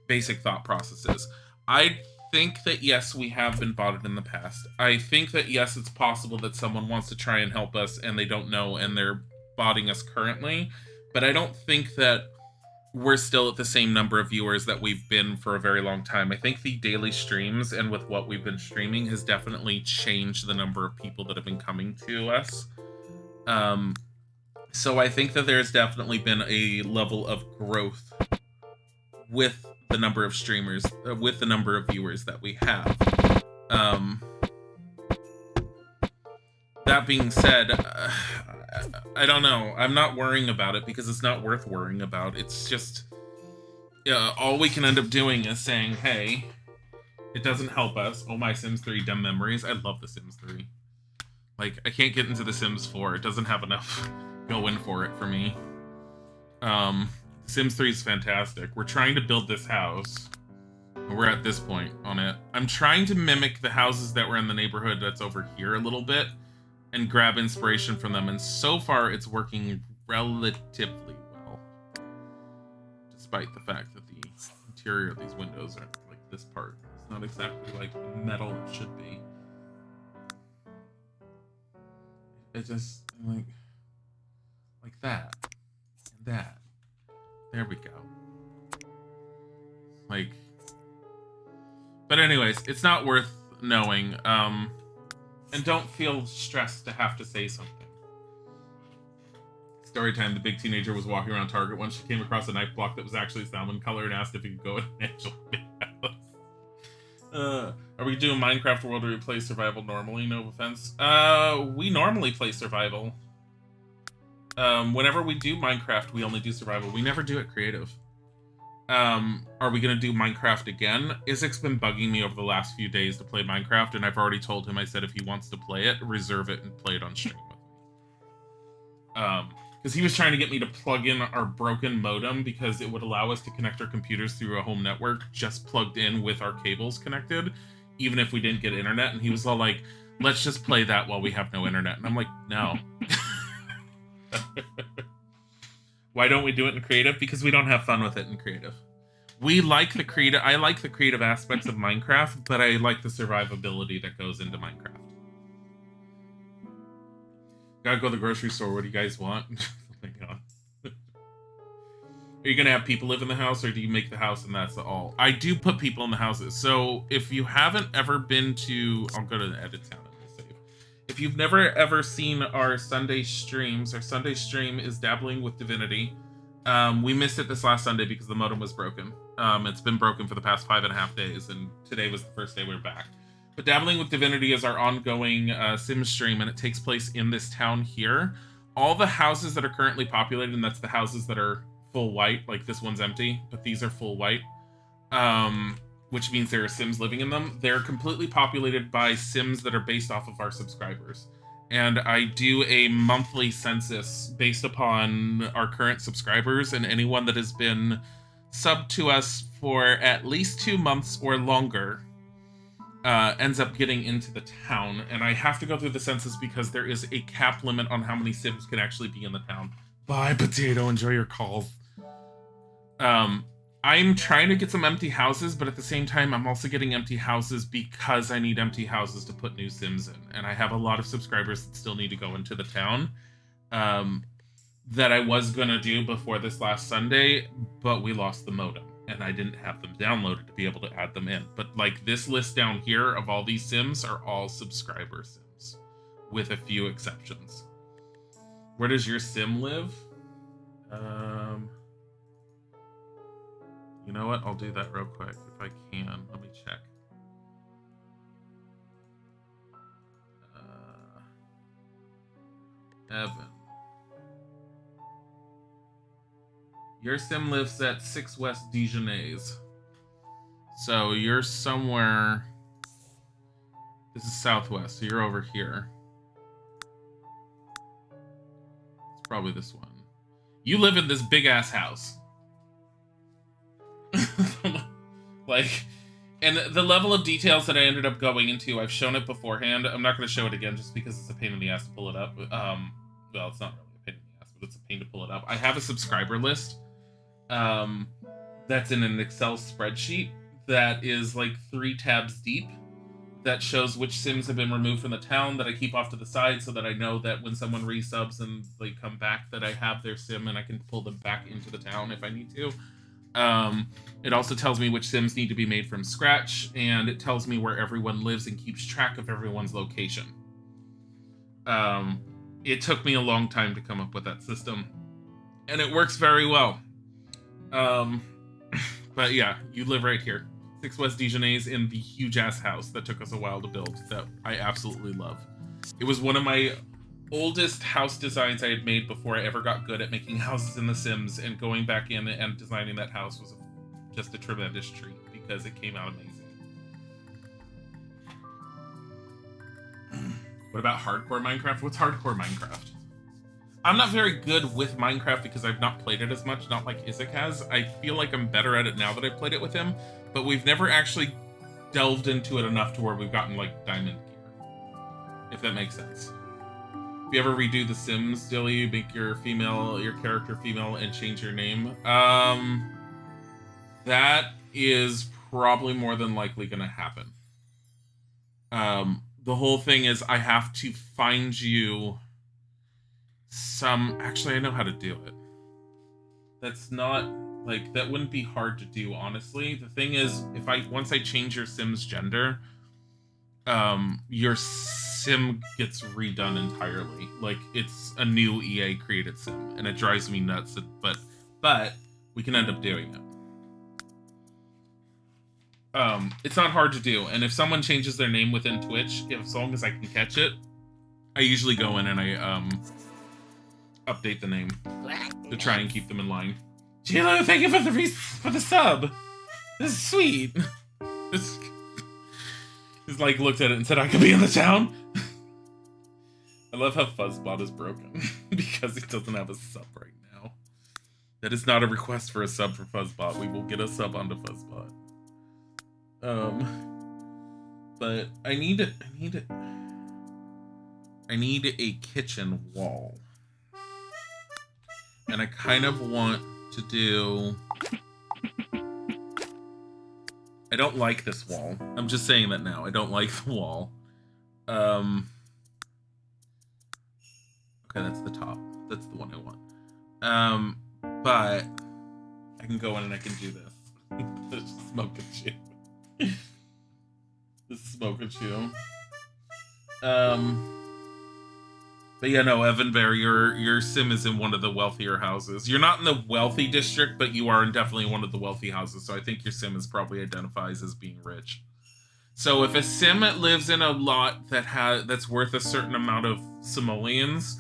basic thought processes. I think that yes, we have been botted in the past. I think that yes, it's possible that someone wants to try and help us and they don't know and they're botting us currently, but I don't think that we're still at the same number of viewers that we've been for a very long time. I think the daily streams and with what we've been streaming has definitely changed the number of people that have been coming to us. So I think that there's definitely been a level of growth with the number of streamers, with the number of viewers that we have. That being said, I don't know. I'm not worrying about it because it's not worth worrying about. It's just, all we can end up doing is saying, hey, it doesn't help us. Oh, my Sims 3 dumb memories. I love the Sims 3. Like, I can't get into the Sims 4. It doesn't have enough going for it for me. Sims 3 is fantastic. We're trying to build this house. We're at this point on it. I'm trying to mimic the houses that were in the neighborhood that's over here a little bit and grab inspiration from them, and so far it's working relatively well. Despite the fact that the interior of these windows are like this part. It's not exactly like metal it should be. It's just like that. And that. There we go. Like, but anyways, it's not worth knowing. And don't feel stressed to have to say something. Story time. The big teenager was walking around Target once. She came across a knife block that was actually salmon color and asked if he could go in an actual big house. Are we doing Minecraft World where we play survival normally? No offense. We normally play survival. Whenever we do Minecraft, we only do survival. We never do it creative. Are we gonna do Minecraft again? Isaac's been bugging me over the last few days to play Minecraft, and I've already told him, I said if he wants to play it, reserve it and play it on stream with me. Because he was trying to get me to plug in our broken modem because it would allow us to connect our computers through a home network just plugged in with our cables connected, even if we didn't get internet. And he was all like, let's just play that while we have no internet. And I'm like, no. Why don't we do it in creative? Because we don't have fun with it in creative. We like the creative. I like the creative aspects of Minecraft, but I like the survivability that goes into Minecraft. Gotta go to the grocery store. What do you guys want? Oh my god. Are you gonna have people live in the house, or do you make the house and that's all? I do put people in the houses. So if you haven't ever been to, I'll go to the edit sound and we'll save. If you've never ever seen our Sunday streams, our Sunday stream is Dabbling with Divinity. We missed it this last Sunday because the modem was broken. It's been broken for the past 5.5 days, and today was the first day we were back. But Dabbling with Divinity is our ongoing Sims stream, and it takes place in this town here. All the houses that are currently populated, and that's the houses that are full white, like this one's empty, but these are full white, which means there are Sims living in them. They're completely populated by Sims that are based off of our subscribers. And I do a monthly census based upon our current subscribers, and anyone that has been subbed to us for at least 2 months or longer ends up getting into the town. And I have to go through the census because there is a cap limit on how many Sims can actually be in the town. Bye, Potato. Enjoy your calls. I'm trying to get some empty houses, but at the same time, I'm also getting empty houses because I need empty houses to put new Sims in. And I have a lot of subscribers that still need to go into the town that I was going to do before this last Sunday, but we lost the modem. And I didn't have them downloaded to be able to add them in. But like this list down here of all these Sims are all subscriber Sims, with a few exceptions. Where does your Sim live? You know what? I'll do that real quick if I can. Let me check. Evan. Your Sim lives at 6 West Dijonais. So you're somewhere... This is southwest, so you're over here. It's probably this one. You live in this big-ass house. Like, and the level of details that I ended up going into, I've shown it beforehand. I'm not going to show it again just because it's a pain in the ass to pull it up. Well, it's not really a pain in the ass, but it's a pain to pull it up. I have a subscriber list that's in an Excel spreadsheet that is like 3 tabs deep that shows which Sims have been removed from the town that I keep off to the side so that I know that when someone resubs and they come back that I have their Sim and I can pull them back into the town if I need to. It also tells me which Sims need to be made from scratch, and it tells me where everyone lives and keeps track of everyone's location. It took me a long time to come up with that system, and it works very well. But yeah, you live right here. 6 West Dijonais in the huge-ass house that took us a while to build that I absolutely love. It was one of my oldest house designs I had made before I ever got good at making houses in The Sims, and going back in and designing that house was just a tremendous treat because it came out amazing. What about hardcore Minecraft? What's hardcore Minecraft? I'm not very good with Minecraft because I've not played it as much, not like Isaac has. I feel like I'm better at it now that I've played it with him, but we've never actually delved into it enough to where we've gotten like diamond gear, if that makes sense. If you ever redo The Sims, Dilly, you make your character female and change your name. That is probably more than likely going to happen. The whole thing is I have to find you some... Actually, I know how to do it. That's not... Like, that wouldn't be hard to do, honestly. The thing is, once I change your Sim's gender, your Sim gets redone entirely. Like, it's a new EA created Sim, and it drives me nuts. But we can end up doing it. It's not hard to do, and if someone changes their name within Twitch, as long as I can catch it, I usually go in and update the name to try and keep them in line. Jilo, thank you for the sub. This is sweet. He's like looked at it and said, I could be in the town. I love how Fuzzbot is broken because he doesn't have a sub right now. That is not a request for a sub for Fuzzbot. We will get a sub onto Fuzzbot. But I need a kitchen wall. And I kind of want to do... I don't like this wall. I'm just saying that now. I don't like the wall. Okay, that's the top. That's the one I want. But I can go in and I can do this. The smoke and chew. The smoke and chew. But yeah, no, Evan Bear, your sim is in one of the wealthier houses. You're not in the wealthy district, but you are in definitely one of the wealthy houses. So I think your sim is probably identifies as being rich. So if a sim lives in a lot that's worth a certain amount of simoleons,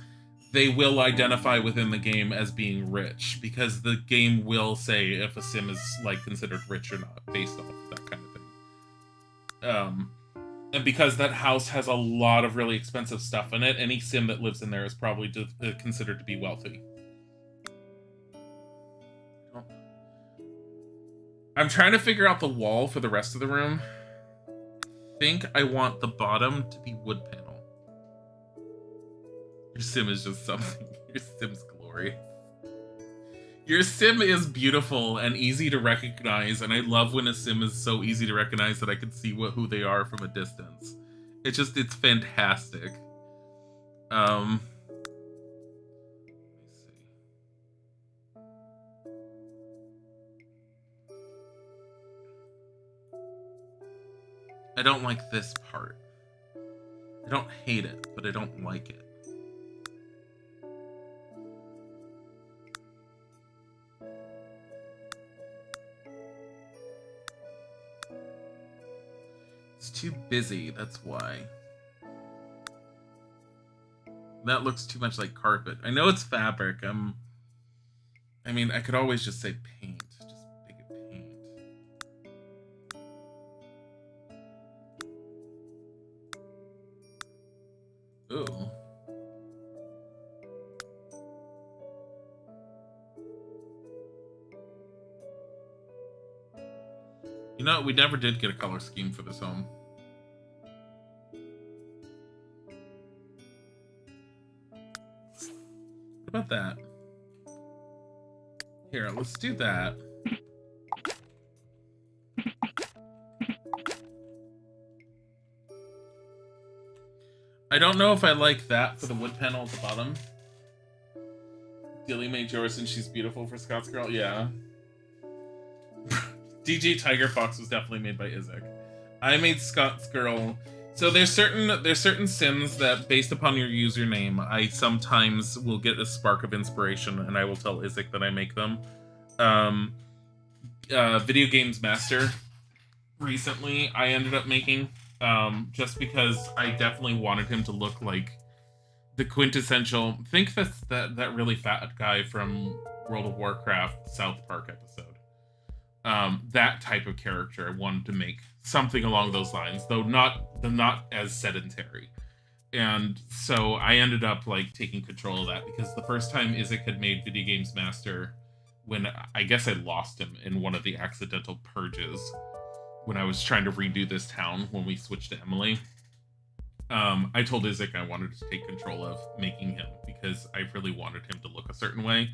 they will identify within the game as being rich, because the game will say if a sim is like considered rich or not based off of that kind of thing. And because that house has a lot of really expensive stuff in it, any sim that lives in there is probably considered to be wealthy. I'm trying to figure out the wall for the rest of the room. I think I want the bottom to be wood panel. Your sim is just something. Your sim's glorious. Your sim is beautiful and easy to recognize, and I love when a sim is so easy to recognize that I can see who they are from a distance. It's fantastic. Let me see. I don't like this part. I don't hate it, but I don't like it. It's too busy, that's why. That looks too much like carpet. I know it's fabric. I mean, I could always just say paint. Just make it paint. Ooh. You know, we never did get a color scheme for this home. What about that? Here, let's do that. I don't know if I like that for the wood panel at the bottom. Dilly made yours and she's beautiful for Scott's Girl. Yeah. DG Tiger Fox was definitely made by Isaac. I made Scott's Girl. So there's certain sims that, based upon your username, I sometimes will get a spark of inspiration, and I will tell Isaac that I make them. Video Games Master, recently, I ended up making, just because I definitely wanted him to look like the quintessential. Think that's that really fat guy from World of Warcraft South Park episode. That type of character I wanted to make something along those lines, though not as sedentary. And so I ended up like taking control of that, because the first time Isaac had made Video Games Master, when I guess I lost him in one of the accidental purges when I was trying to redo this town when we switched to Emily. I told Isaac I wanted to take control of making him, because I really wanted him to look a certain way.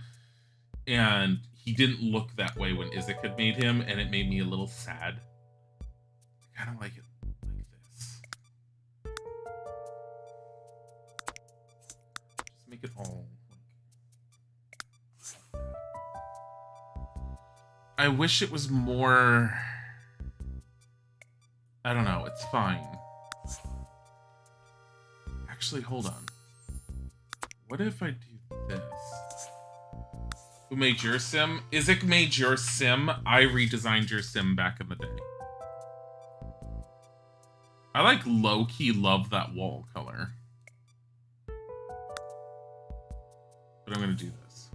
And he didn't look that way when Isaac had made him, and it made me a little sad. I kind of like it like this. Just make it all like... I wish it was more... I don't know, it's fine. Actually, hold on. What if I do this? Who made your sim? Isaac made your sim. I redesigned your sim back in the day. I like low-key love that wall color. but I'm going to do this.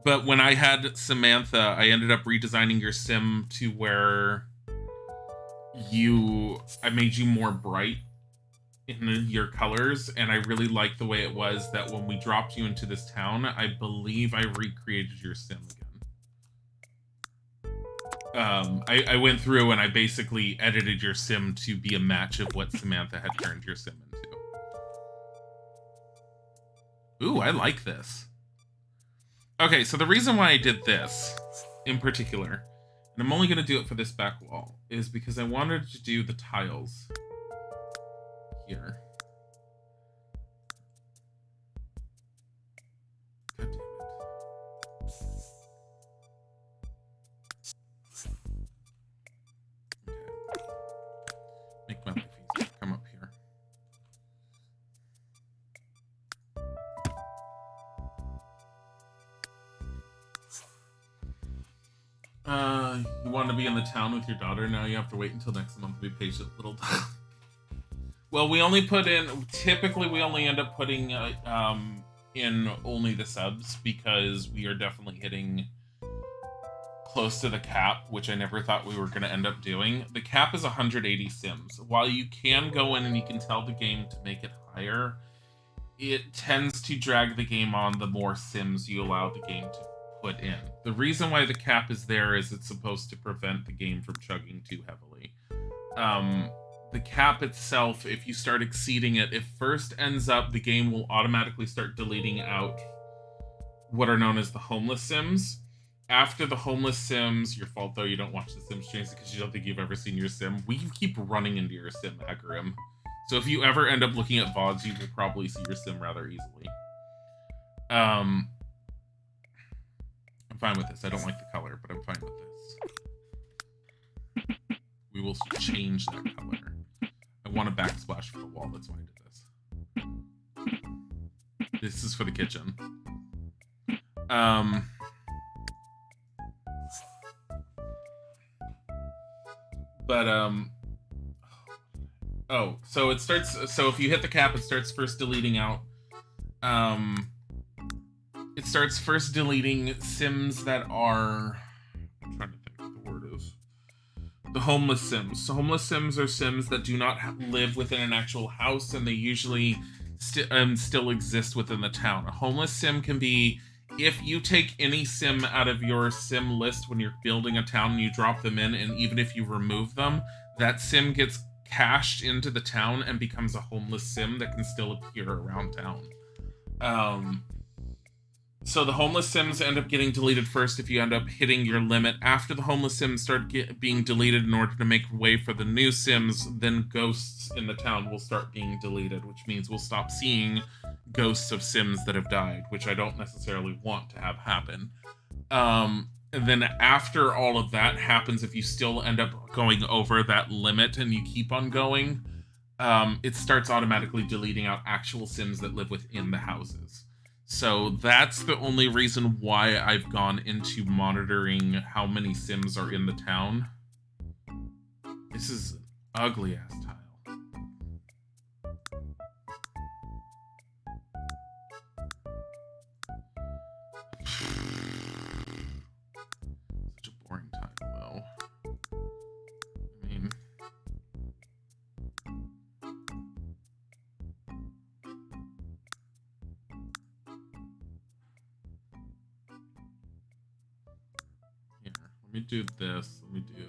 But when I had Samantha, I ended up redesigning your sim to where I made you more bright in your colors, and I really liked the way it was that when we dropped you into this town, I believe I recreated your sim again. I went through and I basically edited your sim to be a match of what Samantha had turned your sim into. Ooh, I like this. Okay, so the reason why I did this in particular, and I'm only going to do it for this back wall, is because I wanted to do the tiles here. God damn it. Okay. Make my life easier. Come up here. You want to be in the town with your daughter? Now you have to wait until next month to be patient, little dog. Well, we only put in, typically we only end up putting in only the subs because we are definitely hitting close to the cap, which I never thought we were going to end up doing. The cap is 180 sims. While you can go in and you can tell the game to make it higher, it tends to drag the game on the more sims you allow the game to put in. The reason why the cap is there is it's supposed to prevent the game from chugging too heavily. The cap itself, if you start exceeding it, it first ends up, the game will automatically start deleting out what are known as the homeless sims. After the homeless sims, your fault though, you don't watch the Sims streams because you don't think you've ever seen your sim. We keep running into your sim, Akarim. So if you ever end up looking at VODs, you will probably see your sim rather easily. I'm fine with this. I don't like the color, but I'm fine with this. We will change that color. I want a backsplash for the wall. That's why I did this. This is for the kitchen. Oh, so it starts, so if you hit the cap, it starts first deleting out, it starts first deleting sims that are, I'm trying to think what the word is, the homeless sims. So homeless sims are sims that do not live within an actual house, and they usually still exist within the town. A homeless sim can be, if you take any sim out of your sim list when you're building a town and you drop them in, and even if you remove them, that sim gets cached into the town and becomes a homeless sim that can still appear around town. So the homeless sims end up getting deleted first if you end up hitting your limit. After the homeless sims start being deleted in order to make way for the new sims, then ghosts in the town will start being deleted, which means we'll stop seeing ghosts of sims that have died, which I don't necessarily want to have happen. And then after all of that happens, if you still end up going over that limit and you keep on going, it starts automatically deleting out actual sims that live within the houses. So that's the only reason why I've gone into monitoring how many sims are in the town. This is an ugly ass tile. Such a boring tile, though. I mean, here, let me do this. Let me do.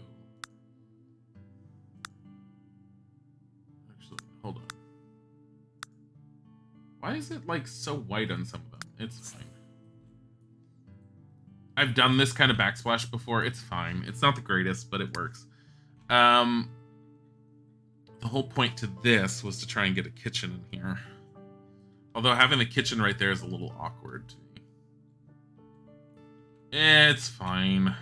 Actually, hold on. Why is it like so white on some of them? It's fine. I've done this kind of backsplash before. It's fine. It's not the greatest, but it works. The whole point to this was to try and get a kitchen in here. Although having the kitchen right there is a little awkward to me. It's fine.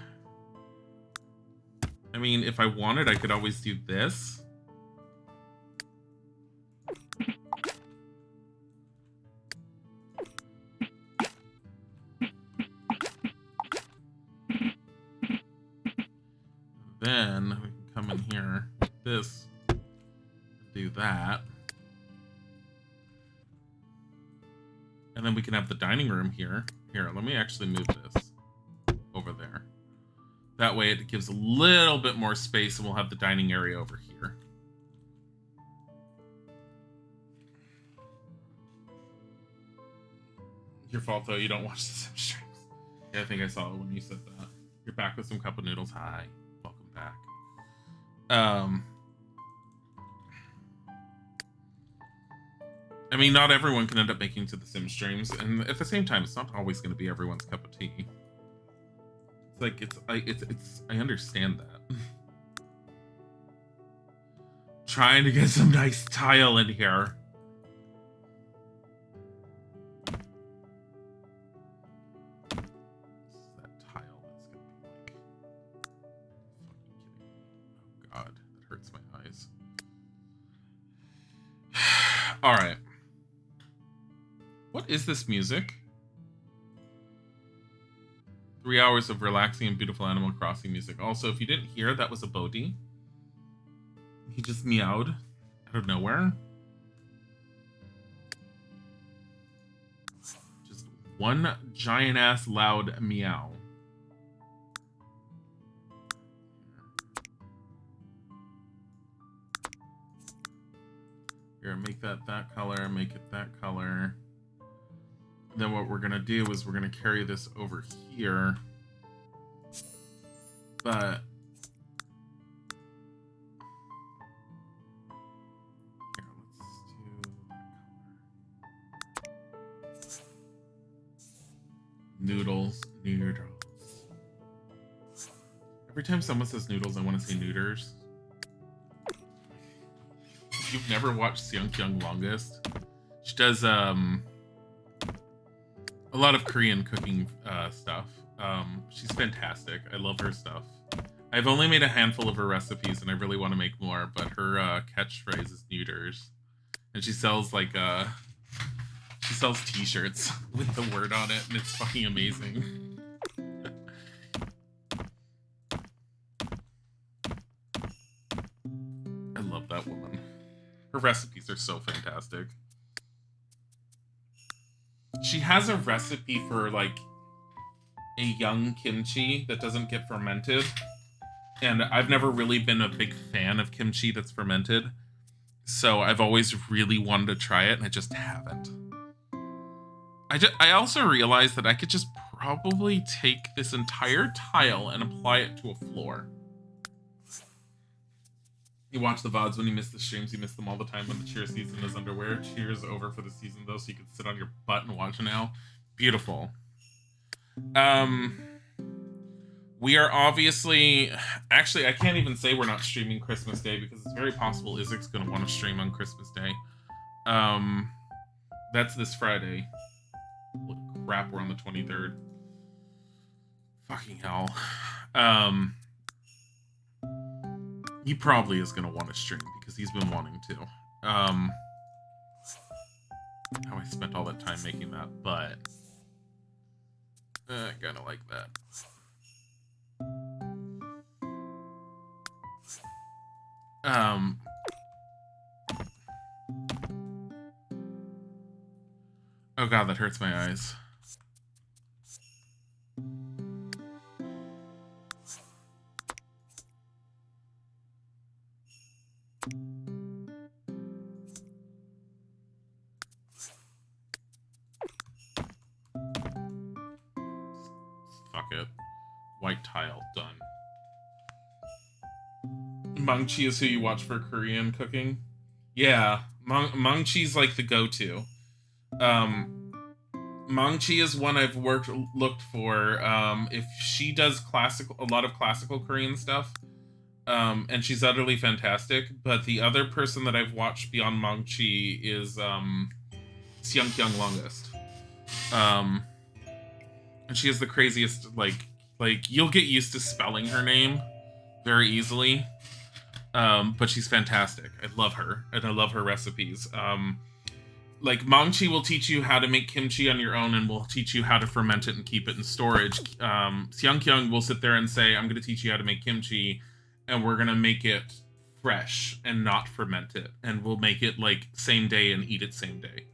I mean, if I wanted, I could always do this. Then we can come in here with this, do that. And then we can have the dining room here. Here, let me actually move this over there. That way it gives a little bit more space and we'll have the dining area over here. Your fault, though, you don't watch the Sim streams. Yeah, I think I saw it when you said that. You're back with some cup of noodles. Hi. Welcome back. I mean, not everyone can end up making to the Sim streams, and at the same time, it's not always going to be everyone's cup of tea. It's like I understand that. Trying to get some nice tile in here. That tile that's going to be like, fucking kidding me. Oh God, that hurts my eyes. All right. What is this music? 3 hours of relaxing and beautiful Animal Crossing music. Also, if you didn't hear, that was a Bodhi. He just meowed out of nowhere. Just one giant ass loud meow. Here, make that color, make it that color. Then what we're gonna do is we're gonna carry this over here. But here, let's do that color. Noodles. Every time someone says noodles, I want to say neuters. You've never watched Seung Kyung Longest? She does a lot of Korean cooking stuff. She's fantastic. I love her stuff. I've only made a handful of her recipes, and I really want to make more. But her catchphrase is neuters, and she sells like T-shirts with the word on it, and it's fucking amazing. I love that woman. Her recipes are so fantastic. She has a recipe for like a young kimchi that doesn't get fermented. And I've never really been a big fan of kimchi that's fermented. So I've always really wanted to try it, and I just haven't. I also realized that I could just probably take this entire tile and apply it to a floor. You watch the VODs when you miss the streams. You miss them all the time when the cheer season is underway. Cheer's over for the season, though, so you can sit on your butt and watch it now. Beautiful. We are obviously... Actually, I can't even say we're not streaming Christmas Day, because it's very possible Isaac's going to want to stream on Christmas Day. That's this Friday. What crap, we're on the 23rd. Fucking hell. He probably is going to want to stream because he's been wanting to. How I spent all that time making that, but I kind of like that. Oh God, that hurts my eyes. Fuck it. White tile, done. Mangchi is who you watch for Korean cooking? Yeah, Mangchi's like the go-to. Mangchi is one I've looked for. If she does a lot of classical Korean stuff, and she's utterly fantastic. But the other person that I've watched beyond Mangchi is Seung Kyung Longest. And she has the craziest like you'll get used to spelling her name very easily. But she's fantastic. I love her, and I love her recipes. Like, Mangchi will teach you how to make kimchi on your own, and will teach you how to ferment it and keep it in storage. Seung Kyung will sit there and say, I'm going to teach you how to make kimchi, and we're going to make it fresh and not ferment it. And we'll make it, like, same day and eat it same day.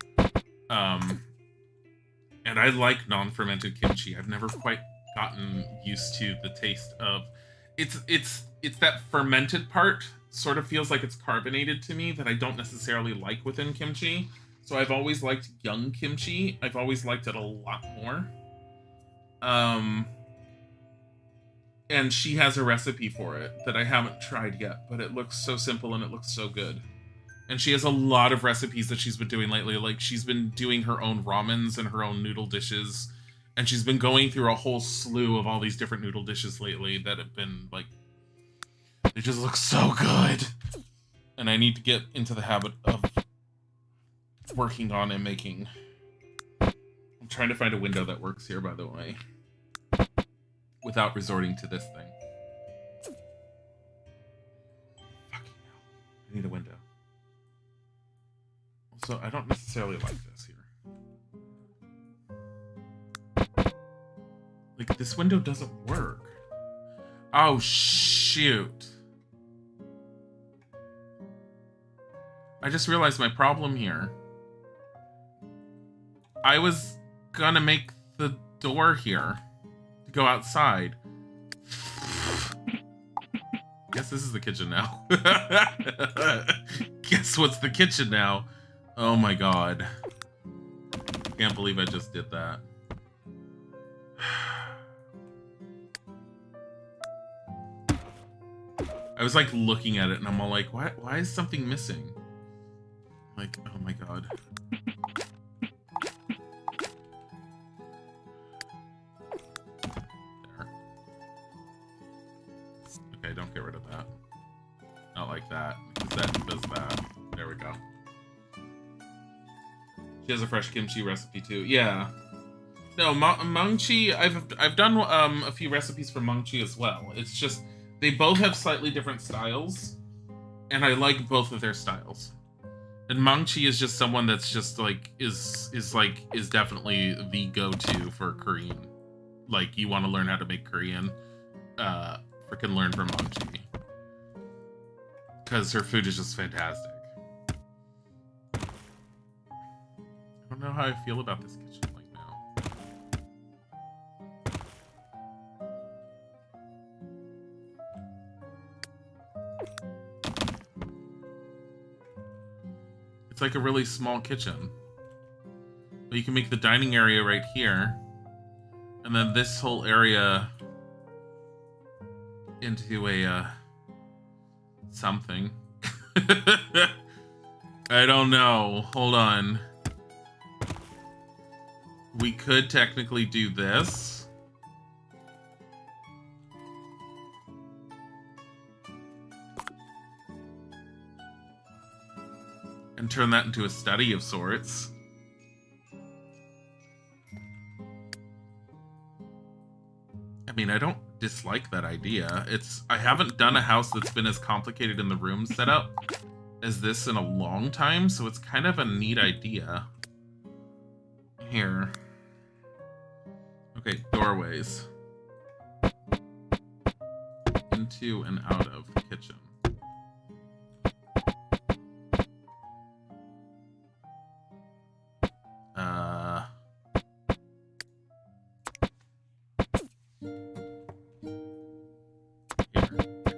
And I like non-fermented kimchi. I've never quite gotten used to the taste of it's that fermented part sort of feels like it's carbonated to me that I don't necessarily like within kimchi. So I've always liked young kimchi. I've always liked it a lot more. And she has a recipe for it that I haven't tried yet, but it looks so simple and it looks so good. And she has a lot of recipes that she's been doing lately. Like, she's been doing her own ramens and her own noodle dishes. And she's been going through a whole slew of all these different noodle dishes lately that have been, like, they just look so good. And I need to get into the habit of working on and making. I'm trying to find a window that works here, by the way, without resorting to this thing. Fucking hell. I need a window. Also, I don't necessarily like this here. Like, this window doesn't work. Oh, shoot. I just realized my problem here. I was gonna make the door here to go outside. Guess this is the kitchen now. Guess what's the kitchen now? Oh my god. Can't believe I just did that. I was like looking at it and I'm all like, why is something missing? Like, oh my god. There. Okay, don't get rid of that. Not like that, because that does that. There we go. She has a fresh kimchi recipe too. Yeah. No, mangchi, I've done a few recipes for mangchi as well. It's just they both have slightly different styles, and I like both of their styles. And mangchi is just someone that's just like is definitely the go-to for Korean. Like, you want to learn how to make Korean, freaking learn from mangchi, because her food is just fantastic. I don't know how I feel about this kitchen right now. It's like a really small kitchen. But you can make the dining area right here, and then this whole area into a something. I don't know. Hold on. We could technically do this. And turn that into a study of sorts. I mean, I don't dislike that idea. I haven't done a house that's been as complicated in the room setup as this in a long time, so it's kind of a neat idea. Here. Okay, doorways. Into and out of the kitchen. I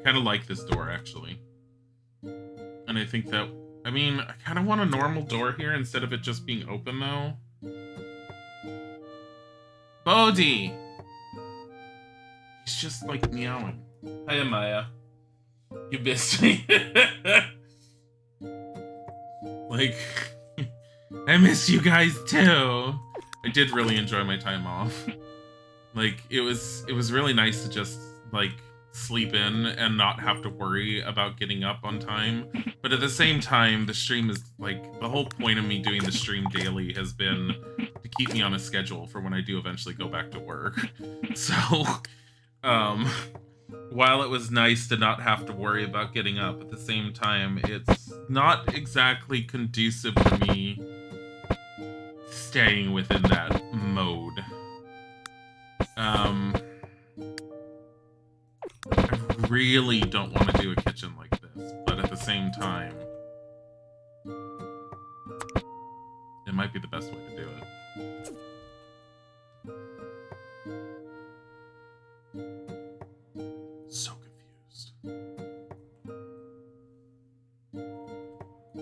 kind of like this door, actually. And I think that, I mean, I kind of want a normal door here instead of it just being open, though. Bodhi! He's just, like, meowing. Hiya, Maya. You missed me. Like, I miss you guys, too. I did really enjoy my time off. Like, it was really nice to just, like, sleep in and not have to worry about getting up on time. But at the same time, the stream is, like, the whole point of me doing the stream daily has been to keep me on a schedule for when I do eventually go back to work. So, while it was nice to not have to worry about getting up, at the same time, it's not exactly conducive to me staying within that mode. I really don't want to do a kitchen like this, but at the same time, it might be the best way to do it.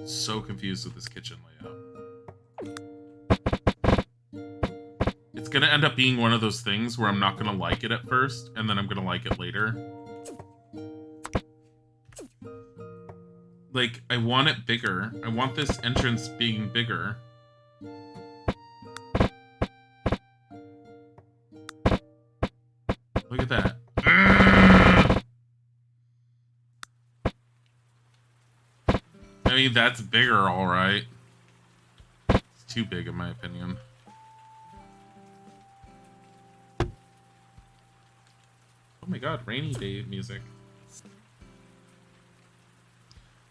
So confused with this kitchen layout. It's gonna end up being one of those things where I'm not gonna like it at first, and then I'm gonna like it later. Like, I want it bigger. I want this entrance being bigger. Look at that. I mean, that's bigger, all right. It's too big, in my opinion. Oh my god, rainy day music.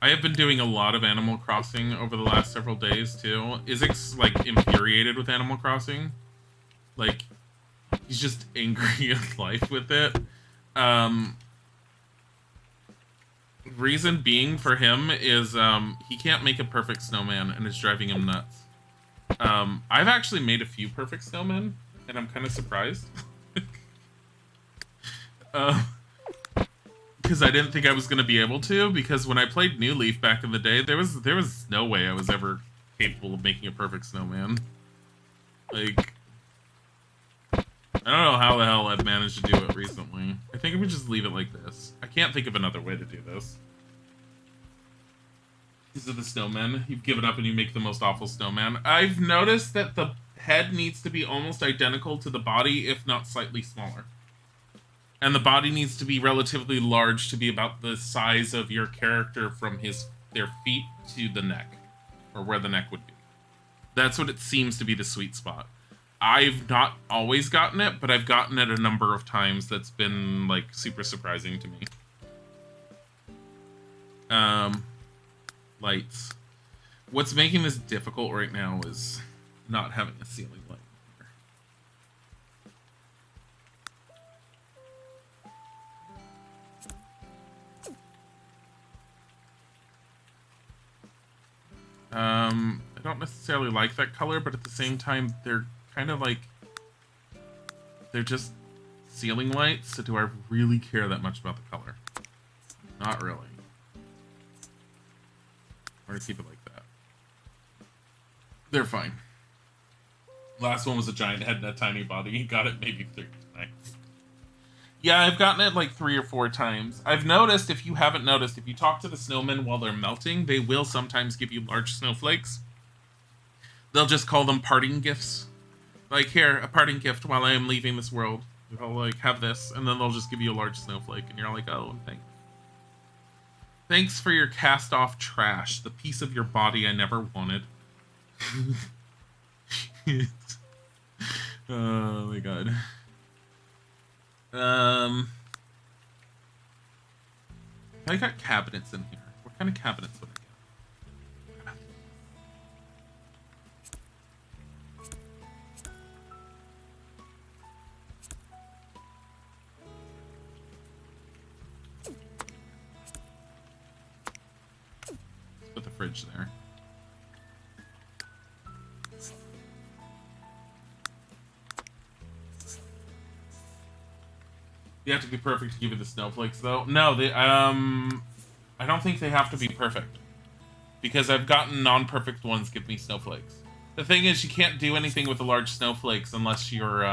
I have been doing a lot of Animal Crossing over the last several days, too. Isaac's, like, infuriated with Animal Crossing. Like, he's just angry at life with it. Reason being for him is he can't make a perfect snowman, and it's driving him nuts. I've actually made a few perfect snowmen, and I'm kind of surprised. Because I didn't think I was going to be able to, because when I played New Leaf back in the day, there was no way I was ever capable of making a perfect snowman. Like, I don't know how the hell I've managed to do it recently. I think I would just leave it like this. I can't think of another way to do this. These are the snowmen. You've given up and you make the most awful snowman. I've noticed that the head needs to be almost identical to the body, if not slightly smaller. And the body needs to be relatively large to be about the size of your character from their feet to the neck. Or where the neck would be. That's what it seems to be the sweet spot. I've not always gotten it, but I've gotten it a number of times. That's been, like, super surprising to me. Lights. What's making this difficult right now is not having a ceiling light. I don't necessarily like that color, but at the same time, they're kind of like, they're just ceiling lights, so do I really care that much about the color? Not really. I'm gonna keep it like that. They're fine. Last one was a giant head and a tiny body. He got it maybe 3 times. Yeah, I've gotten it like 3 or 4 times. I've noticed, if you haven't noticed, if you talk to the snowmen while they're melting, they will sometimes give you large snowflakes. They'll just call them parting gifts. Like, here, a parting gift while I am leaving this world. They'll, like, have this, and then they'll just give you a large snowflake, and you're like, oh, thanks. Thanks for your cast-off trash, the piece of your body I never wanted. Oh, my God. I got cabinets in here. What kind of cabinets would I get? Let's put the fridge there. You have to be perfect to give you the snowflakes, though. No, they, I don't think they have to be perfect. Because I've gotten non-perfect ones give me snowflakes. The thing is, you can't do anything with the large snowflakes unless you're,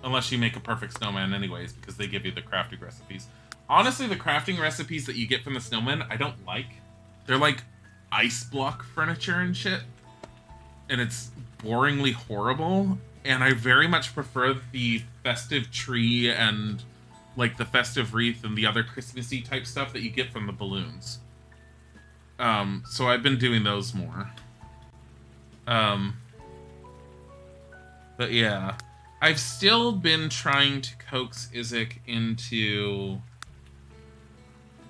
unless you make a perfect snowman anyways, because they give you the crafting recipes. Honestly, the crafting recipes that you get from the snowmen, I don't like. They're like ice block furniture and shit. And it's boringly horrible. And I very much prefer the festive tree and, like, the festive wreath and the other Christmassy type stuff that you get from the balloons. So I've been doing those more. But yeah. I've still been trying to coax Isaac into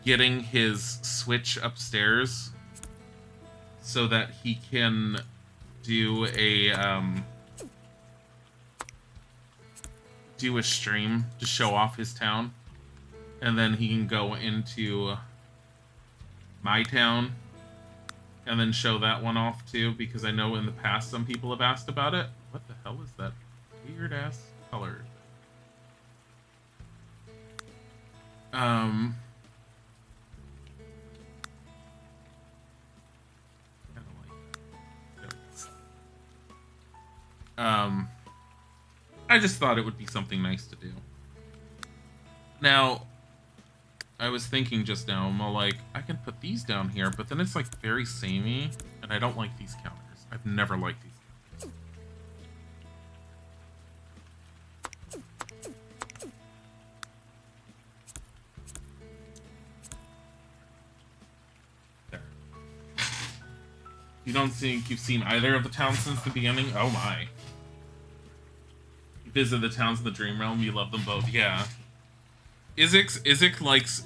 getting his Switch upstairs so that he can do a stream to show off his town, and then he can go into my town and then show that one off too, because I know in the past some people have asked about it. What the hell is that weird ass color? I just thought it would be something nice to do. Now, I was thinking just now, I'm all like, I can put these down here, but then it's like very samey, and I don't like these counters. I've never liked these. There. You don't think you've seen either of the towns since the beginning? Oh my. You visit the towns in the Dream Realm, you love them both, yeah. Isaac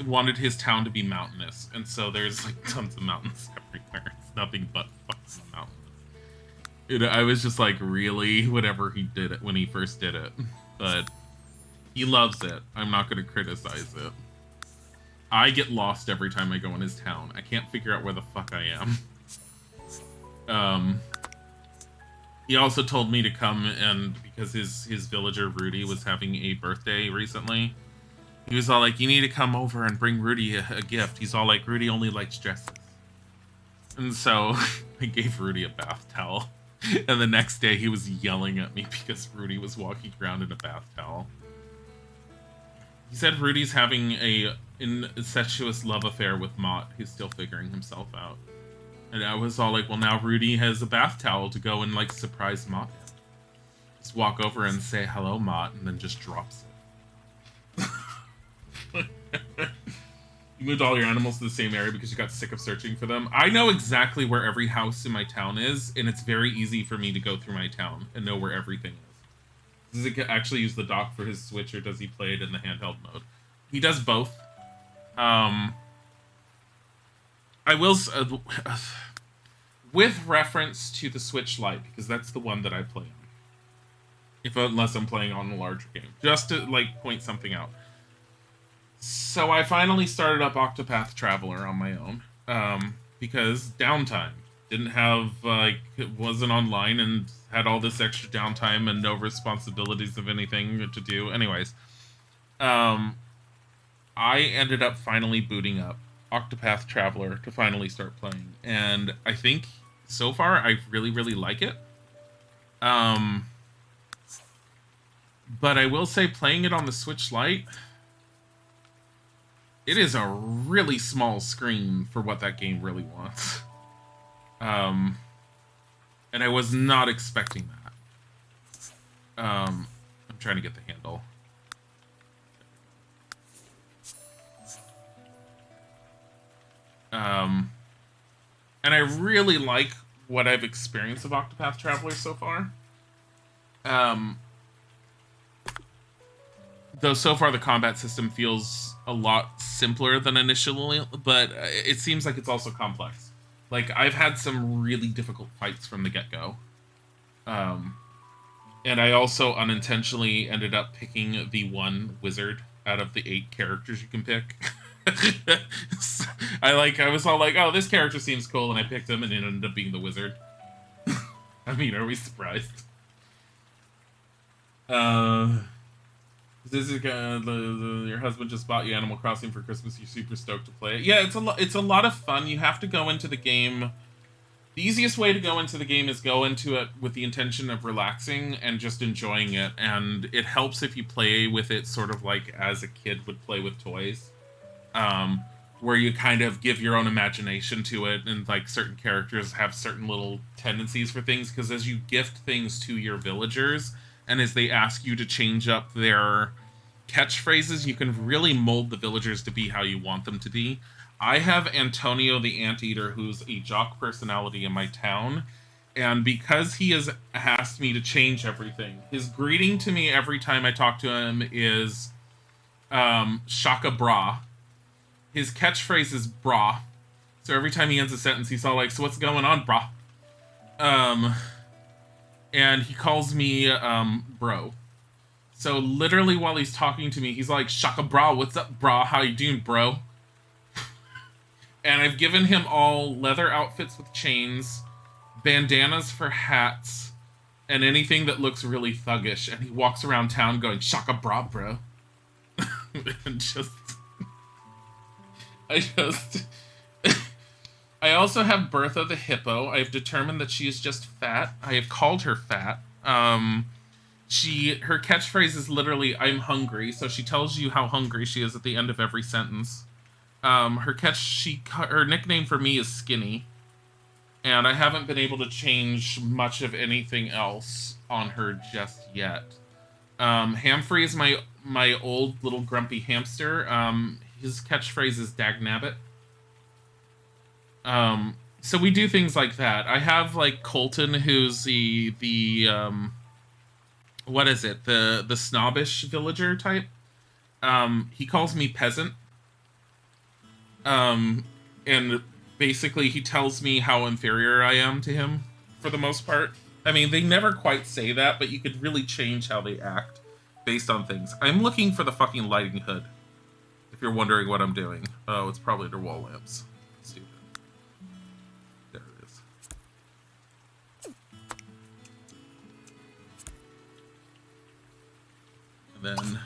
wanted his town to be mountainous, and so there's like tons of mountains everywhere. It's nothing but fucking mountains. I was just like, really? Whatever he did it when he first did it. But he loves it. I'm not gonna criticize it. I get lost every time I go in his town. I can't figure out where the fuck I am. He also told me to come, and because his villager Rudy was having a birthday recently, he was all like, you need to come over and bring Rudy a gift. He's all like, Rudy only likes dresses. And so I gave Rudy a bath towel. And the next day he was yelling at me because Rudy was walking around in a bath towel. He said Rudy's having an incestuous love affair with Mott, who's still figuring himself out. And I was all like, well, now Rudy has a bath towel to go and like surprise Mott in. Just walk over and say, hello, Mott, and then just drops it. You moved all your animals to the same area because you got sick of searching for them. I know exactly where every house in my town is, and it's very easy for me to go through my town and know where everything is. Does he actually use the dock for his Switch, or does he play it in the handheld mode? He does both. I will... with reference to the Switch Lite, because that's the one that I play on. Unless I'm playing on a larger game. Just to, like, point something out. So I finally started up Octopath Traveler on my own, because downtime. Didn't have, it wasn't online and had all this extra downtime and no responsibilities of anything to do. Anyways, I ended up finally booting up Octopath Traveler to finally start playing, and I think so far I really, really like it. But I will say, playing it on the Switch Lite, it is a really small screen for what that game really wants. And I was not expecting that. I'm trying to get the handle. And I really like what I've experienced of Octopath Traveler so far. Though so far the combat system feels a lot simpler than initially, but it seems like it's also complex. Like, I've had some really difficult fights from the get-go. And I also unintentionally ended up picking the one wizard out of the 8 characters you can pick. I was all like, oh, this character seems cool, and I picked him, and it ended up being the wizard. I mean, are we surprised? This is your husband just bought you Animal Crossing for Christmas. You're super stoked to play it. Yeah, it's a lot of fun. You have to go into the game. The easiest way to go into the game is go into it with the intention of relaxing and just enjoying it. And it helps if you play with it sort of like as a kid would play with toys, where you kind of give your own imagination to it, and like certain characters have certain little tendencies for things, because as you gift things to your villagers, and as they ask you to change up their catchphrases, you can really mold the villagers to be how you want them to be. I have Antonio the Anteater, who's a jock personality in my town, and because he has asked me to change everything, his greeting to me every time I talk to him is Shaka Bra. His catchphrase is bra. So every time he ends a sentence, he's all like, so what's going on, bra? And he calls me, bro. So literally while he's talking to me, he's like, Shaka bra, what's up, bra? How you doing, bro? And I've given him all leather outfits with chains, bandanas for hats, and anything that looks really thuggish. And he walks around town going, Shaka bra, bro. And I also have Bertha the hippo. I have determined that she is just fat. I have called her fat. Her catchphrase is literally "I'm hungry," so she tells you how hungry she is at the end of every sentence. Her nickname for me is Skinny, and I haven't been able to change much of anything else on her just yet. Hamfrey is my old little grumpy hamster. His catchphrase is "Dagnabbit." So we do things like that. I have like Colton, who's the what is it? The snobbish villager type. He calls me peasant. And basically he tells me how inferior I am to him for the most part. I mean, they never quite say that, but you could really change how they act based on things. I'm looking for the fucking lighting hood. If you're wondering what I'm doing. Oh, it's probably under wall lamps. Stupid. There it is. And then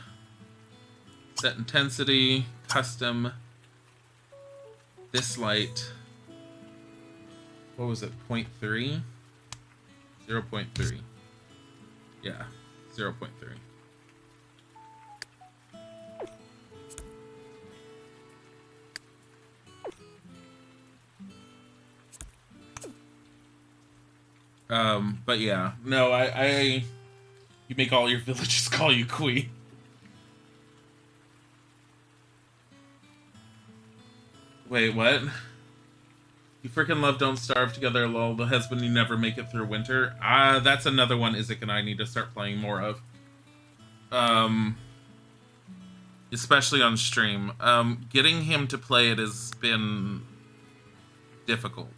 set intensity, custom, this light. What was it? 0.3? 0.3. Yeah, 0.3. But yeah, no, you make all your villagers call you queen. Wait, what? You freaking love Don't Starve Together, lol. The husband you never make it through winter. That's another one Isaac and I need to start playing more of. Especially on stream. Getting him to play it has been difficult.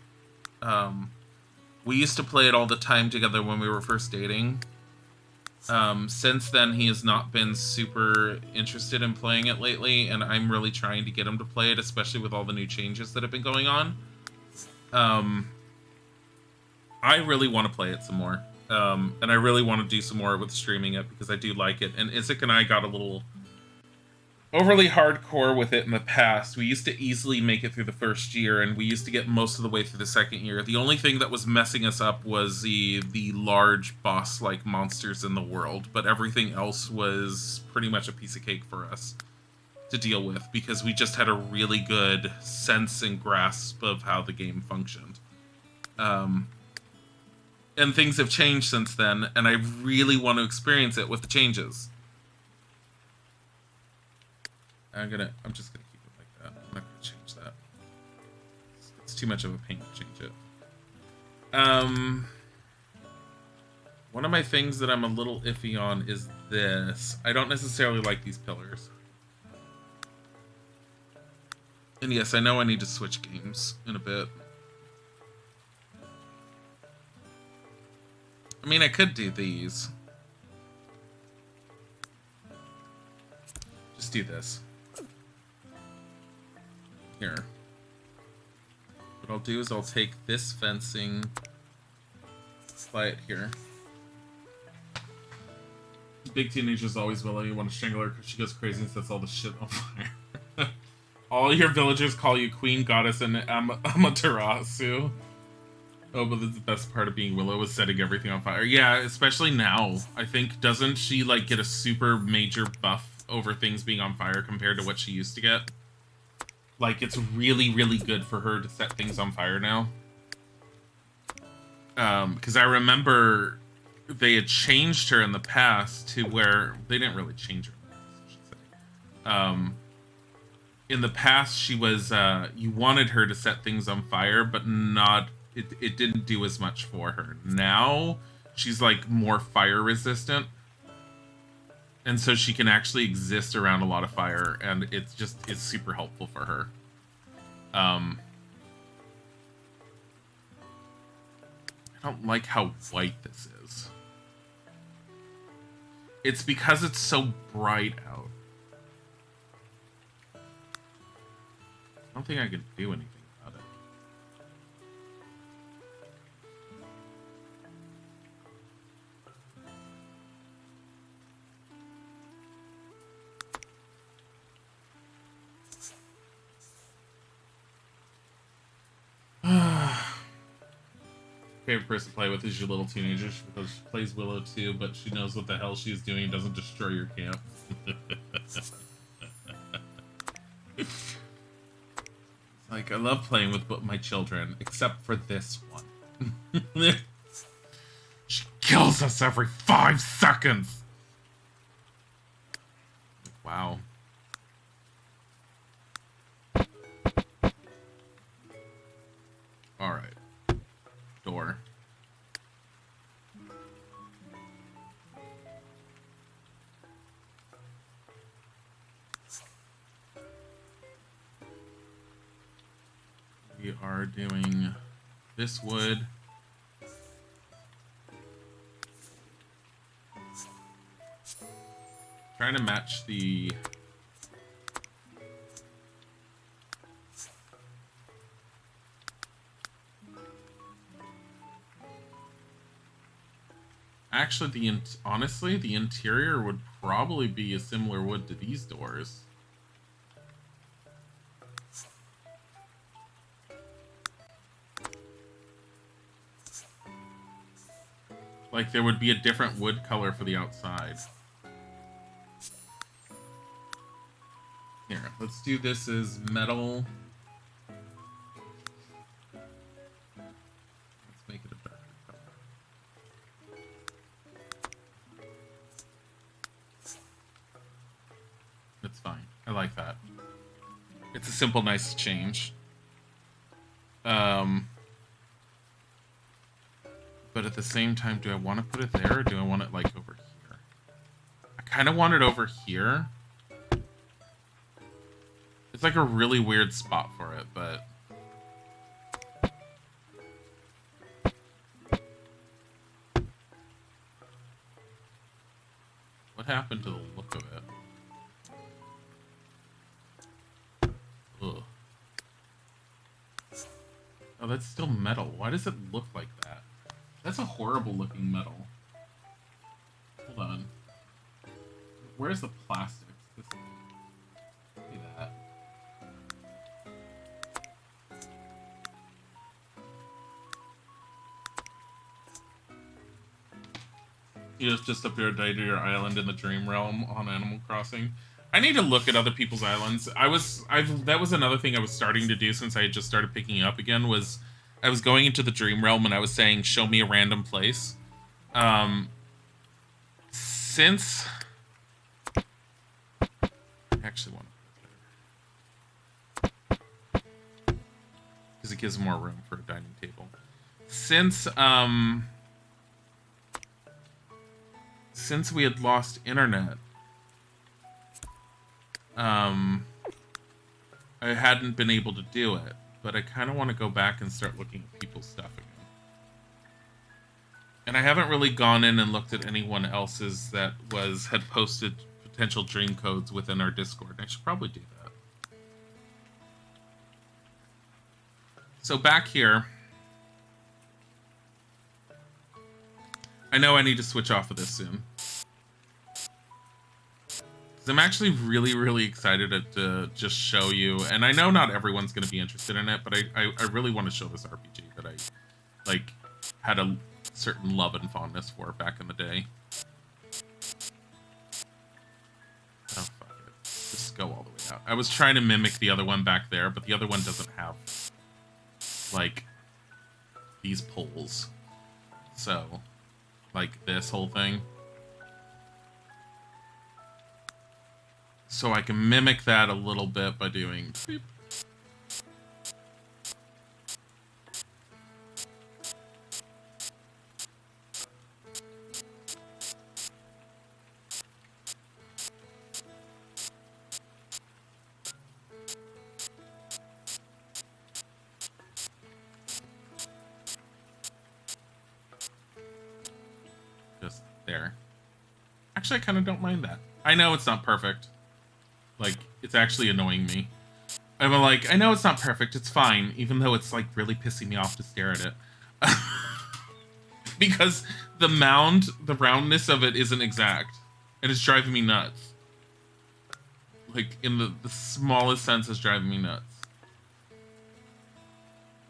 We used to play it all the time together when we were first dating. Since then, he has not been super interested in playing it lately, and I'm really trying to get him to play it, especially with all the new changes that have been going on. I really want to play it some more. And I really want to do some more with streaming it, because I do like it. And Isaac and I got a little overly hardcore with it in the past. We used to easily make it through the first year, and we used to get most of the way through the second year. The only thing that was messing us up was the large boss-like monsters in the world, but everything else was pretty much a piece of cake for us to deal with, because we just had a really good sense and grasp of how the game functioned. And things have changed since then, and I really want to experience it with the changes. I'm just gonna keep it like that. I'm not gonna change that. It's too much of a pain to change it. One of my things that I'm a little iffy on is this. I don't necessarily like these pillars. And yes, I know I need to switch games in a bit. I mean, I could do these. Just do this. Here. What I'll do is I'll take this fencing, apply it here. Big teenagers always will. You want to strangle her because she goes crazy and sets all the shit on fire. All your villagers call you Queen, Goddess, and Amaterasu. Oh, but the best part of being Willow is setting everything on fire. Yeah, especially now. I think, doesn't she, like, get a super major buff over things being on fire compared to what she used to get? Like, it's really, really good for her to set things on fire now. Because I remember they had changed her in the past to where... They didn't really change her in the past, I should say. In the past, she was... you wanted her to set things on fire, but not... It didn't do as much for her. Now, she's, like, more fire resistant. And so she can actually exist around a lot of fire, and it's super helpful for her. I don't like how white this is. It's because it's so bright out. I don't think I can do anything about it. favorite person to play with is your little teenager. She plays Willow too, but she knows what the hell she's doing and doesn't destroy your camp. Like, I love playing with my children, except for this one. She kills us every 5 seconds! Wow. Alright. Door. We are doing this wood. Trying to match the actually honestly the interior would probably be a similar wood to these doors. Like there would be a different wood color for the outside. Here, let's do this as metal. Let's make it a darker color. That's fine. I like that. It's a simple, nice change. But at the same time, do I want to put it there or do I want it like over here? I kind of want it over here. It's like a really weird spot for it, but... What happened to the look of it? Ugh. Oh, that's still metal. Why does it look like that? That's a horrible looking metal. Hold on. Where's the plastic? See that? You just appeared to your island in the Dream Realm on Animal Crossing. I need to look at other people's islands. That was another thing I was starting to do since I had just started picking up again, was I was going into the Dream Realm and I was saying, show me a random place. Since... I actually want to put it there. Because it gives more room for a dining table. Since we had lost internet, I hadn't been able to do it, but I kind of want to go back and start looking at people's stuff again. And I haven't really gone in and looked at anyone else's that had posted potential dream codes within our Discord. I should probably do that. So back here, I know I need to switch off of this soon. I'm actually really, really excited to just show you, and I know not everyone's going to be interested in it, but I really want to show this RPG that I, like, had a certain love and fondness for back in the day. Oh, fuck it. Just go all the way out. I was trying to mimic the other one back there, but the other one doesn't have, like, these poles. So, like, this whole thing. So I can mimic that a little bit by doing beep. Just there. Actually, I kind of don't mind that. I know it's not perfect. Like, it's actually annoying me. I'm like, I know it's not perfect, it's fine, even though it's, like, really pissing me off to stare at it. Because the roundness of it isn't exact. And it's driving me nuts. Like, in the smallest sense, it's driving me nuts.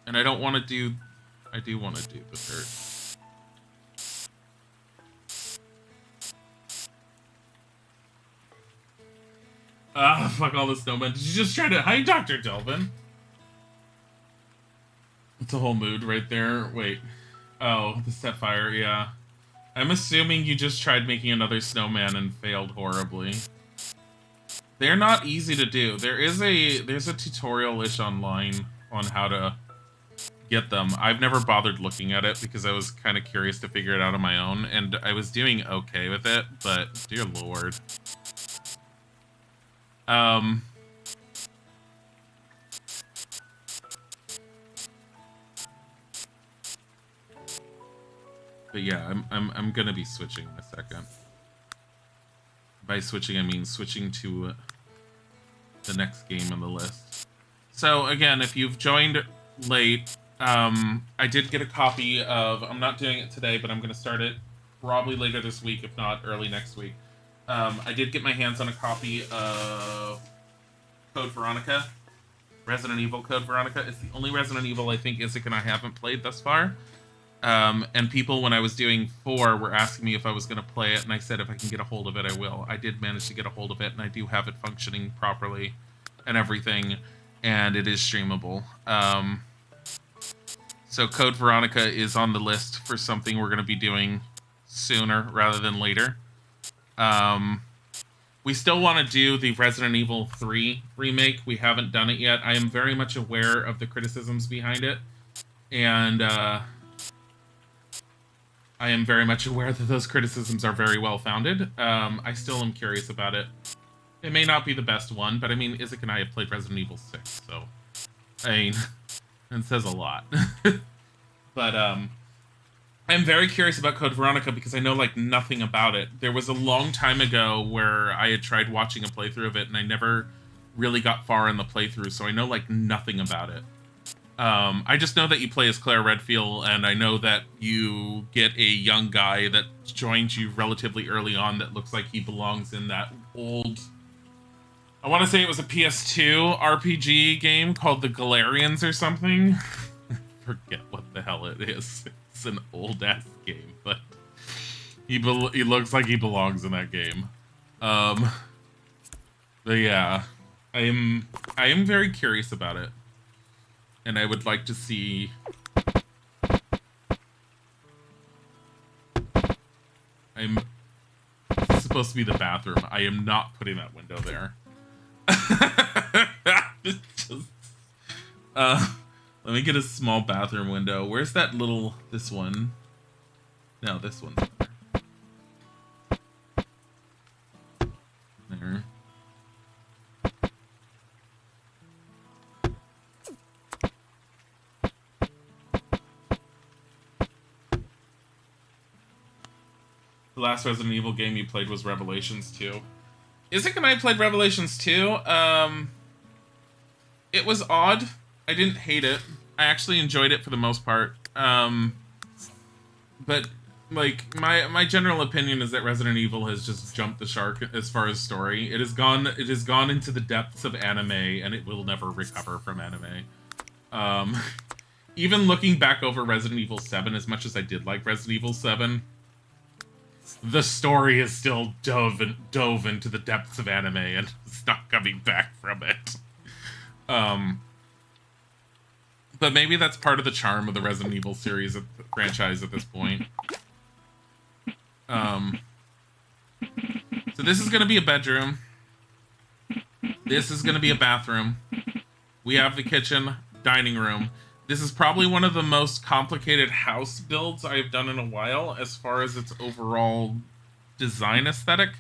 And I don't want to I do want to do the dirt. Ah, fuck all the snowmen. Did you just try to... Hi, Dr. Delvin. It's a whole mood right there. Wait. Oh, the set fire, yeah. I'm assuming you just tried making another snowman and failed horribly. They're not easy to do. There's a tutorial-ish online on how to get them. I've never bothered looking at it because I was kind of curious to figure it out on my own, and I was doing okay with it, but dear lord. But yeah, I'm gonna be switching in a second. By switching, I mean switching to the next game on the list. So again, if you've joined late, I did get a copy of, I'm not doing it today, but I'm gonna start it probably later this week, if not early next week. I did get my hands on a copy of Code Veronica, Resident Evil Code Veronica. It's the only Resident Evil I think Isaac and I haven't played thus far. And people, when I was doing 4, were asking me if I was going to play it, and I said if I can get a hold of it, I will. I did manage to get a hold of it, and I do have it functioning properly and everything, and it is streamable. So Code Veronica is on the list for something we're going to be doing sooner rather than later. We still want to do the Resident Evil 3 remake. We haven't done it yet. I am very much aware of the criticisms behind it, and I am very much aware that those criticisms are very well founded. I still am curious about it. It may not be the best one, but I mean, Isaac and I have played Resident Evil 6, so I mean, it says a lot. But I'm very curious about Code Veronica because I know like nothing about it. There was a long time ago where I had tried watching a playthrough of it, and I never really got far in the playthrough, so I know like nothing about it. I just know that you play as Claire Redfield, and I know that you get a young guy that joins you relatively early on that looks like he belongs in that old... I want to say it was a PS2 RPG game called The Galarians or something. Forget what the hell it is. It's an old-ass game, but he looks like he belongs in that game. But yeah, I am very curious about it. And I would like to see... This is supposed to be the bathroom. I am not putting that window there. Just, let me get a small bathroom window. Where's that little... This one? No, this one's there. There. The last Resident Evil game you played was Revelations 2. Isaac and I played Revelations 2. It was odd. I didn't hate it. I actually enjoyed it for the most part. But like my general opinion is that Resident Evil has just jumped the shark as far as story. It has gone into the depths of anime, and it will never recover from anime. Even looking back over Resident Evil 7, as much as I did like Resident Evil 7, the story is still dove into the depths of anime, and it's not coming back from it. But maybe that's part of the charm of the Resident Evil series franchise at this point. So this is going to be a bedroom. This is going to be a bathroom. We have the kitchen, dining room. This is probably one of the most complicated house builds I've done in a while as far as its overall design aesthetic.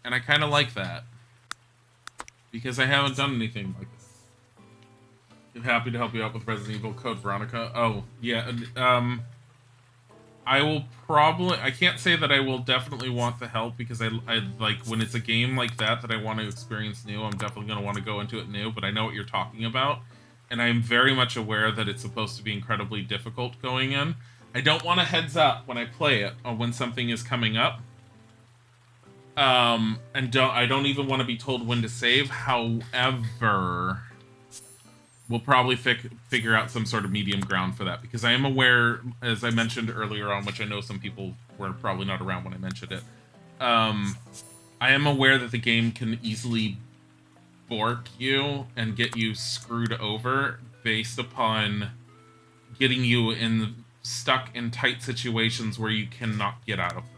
And I kind of like that. Because I haven't done anything like this. I'm happy to help you out with Resident Evil Code Veronica. Oh, yeah. I will probably... I can't say that I will definitely want the help because I like when it's a game like that I want to experience new, I'm definitely going to want to go into it new, but I know what you're talking about. And I'm very much aware that it's supposed to be incredibly difficult going in. I don't want a heads up when I play it or when something is coming up. And I don't even want to be told when to save. However, we'll probably figure out some sort of medium ground for that, because I am aware, as I mentioned earlier on, which I know some people were probably not around when I mentioned it, I am aware that the game can easily bork you and get you screwed over based upon getting you stuck in tight situations where you cannot get out of them.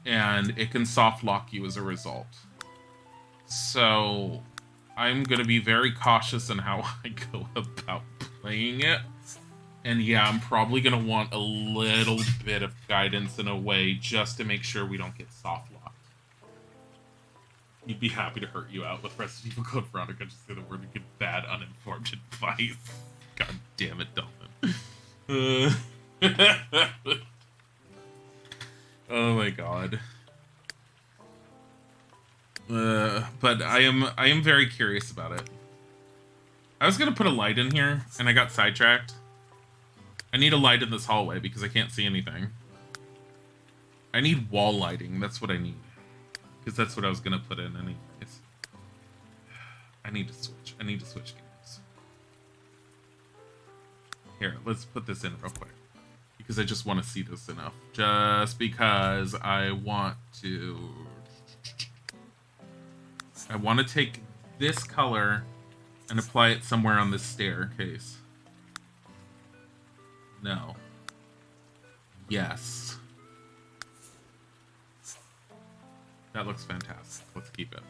And it can soft lock you as a result. So I'm going to be very cautious in how I go about playing it. And yeah, I'm probably going to want a little bit of guidance in a way just to make sure we don't get soft locked. You'd be happy to hurt you out with Resident Evil Code Veronica, just say the word and give bad, uninformed advice. God damn it, Delvin. Oh my god. But I am very curious about it. I was gonna put a light in here, and I got sidetracked. I need a light in this hallway because I can't see anything. I need wall lighting, that's what I need. Because that's what I was gonna put in anyways. I need to switch games. Here, let's put this in real quick. Because I just want to see this enough. Just because I want to take this color and apply it somewhere on this staircase. No. Yes. That looks fantastic. Let's keep it.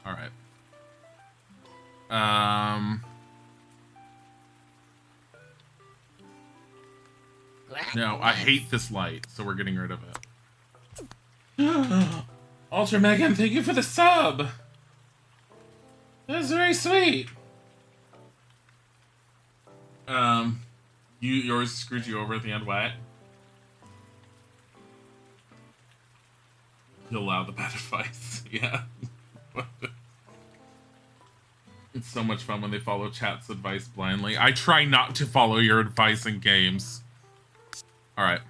Alright. No, I hate this light, so we're getting rid of it. Ultra Megan, thank you for the sub! That was very sweet! Yours screwed you over at the end, what? You allow the bad advice, yeah. It's so much fun when they follow chat's advice blindly. I try not to follow your advice in games. Alright.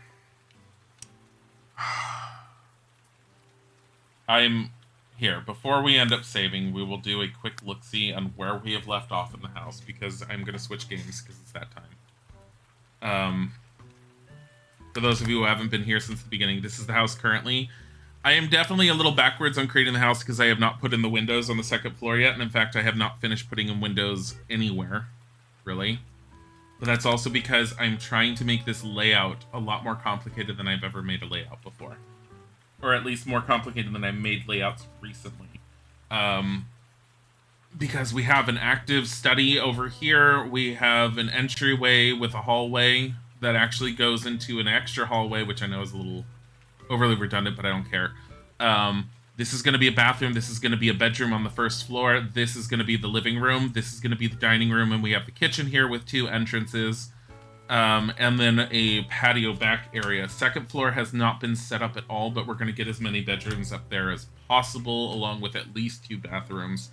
I'm here. Before we end up saving, we will do a quick look-see on where we have left off in the house, because I'm going to switch games because it's that time. For those of you who haven't been here since the beginning, this is the house currently. I am definitely a little backwards on creating the house because I have not put in the windows on the second floor yet, and in fact, I have not finished putting in windows anywhere, really. But that's also because I'm trying to make this layout a lot more complicated than I've ever made a layout before. Or at least more complicated than I've made layouts recently. Because we have an active study over here, we have an entryway with a hallway that actually goes into an extra hallway, which I know is a little overly redundant, but I don't care. This is going to be a bathroom. This is going to be a bedroom on the first floor. This is going to be the living room. This is going to be the dining room, and we have the kitchen here with 2 entrances, and then a patio back area. Second floor has not been set up at all, but we're going to get as many bedrooms up there as possible, along with at least 2 bathrooms.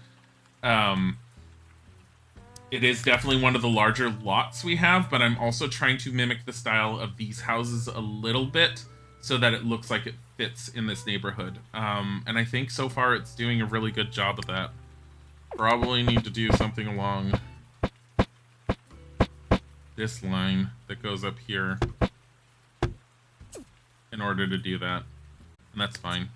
It is definitely one of the larger lots we have, but I'm also trying to mimic the style of these houses a little bit, so that it looks like it fits in this neighborhood. And I think so far it's doing a really good job of that. Probably need to do something along this line that goes up here in order to do that. And that's fine.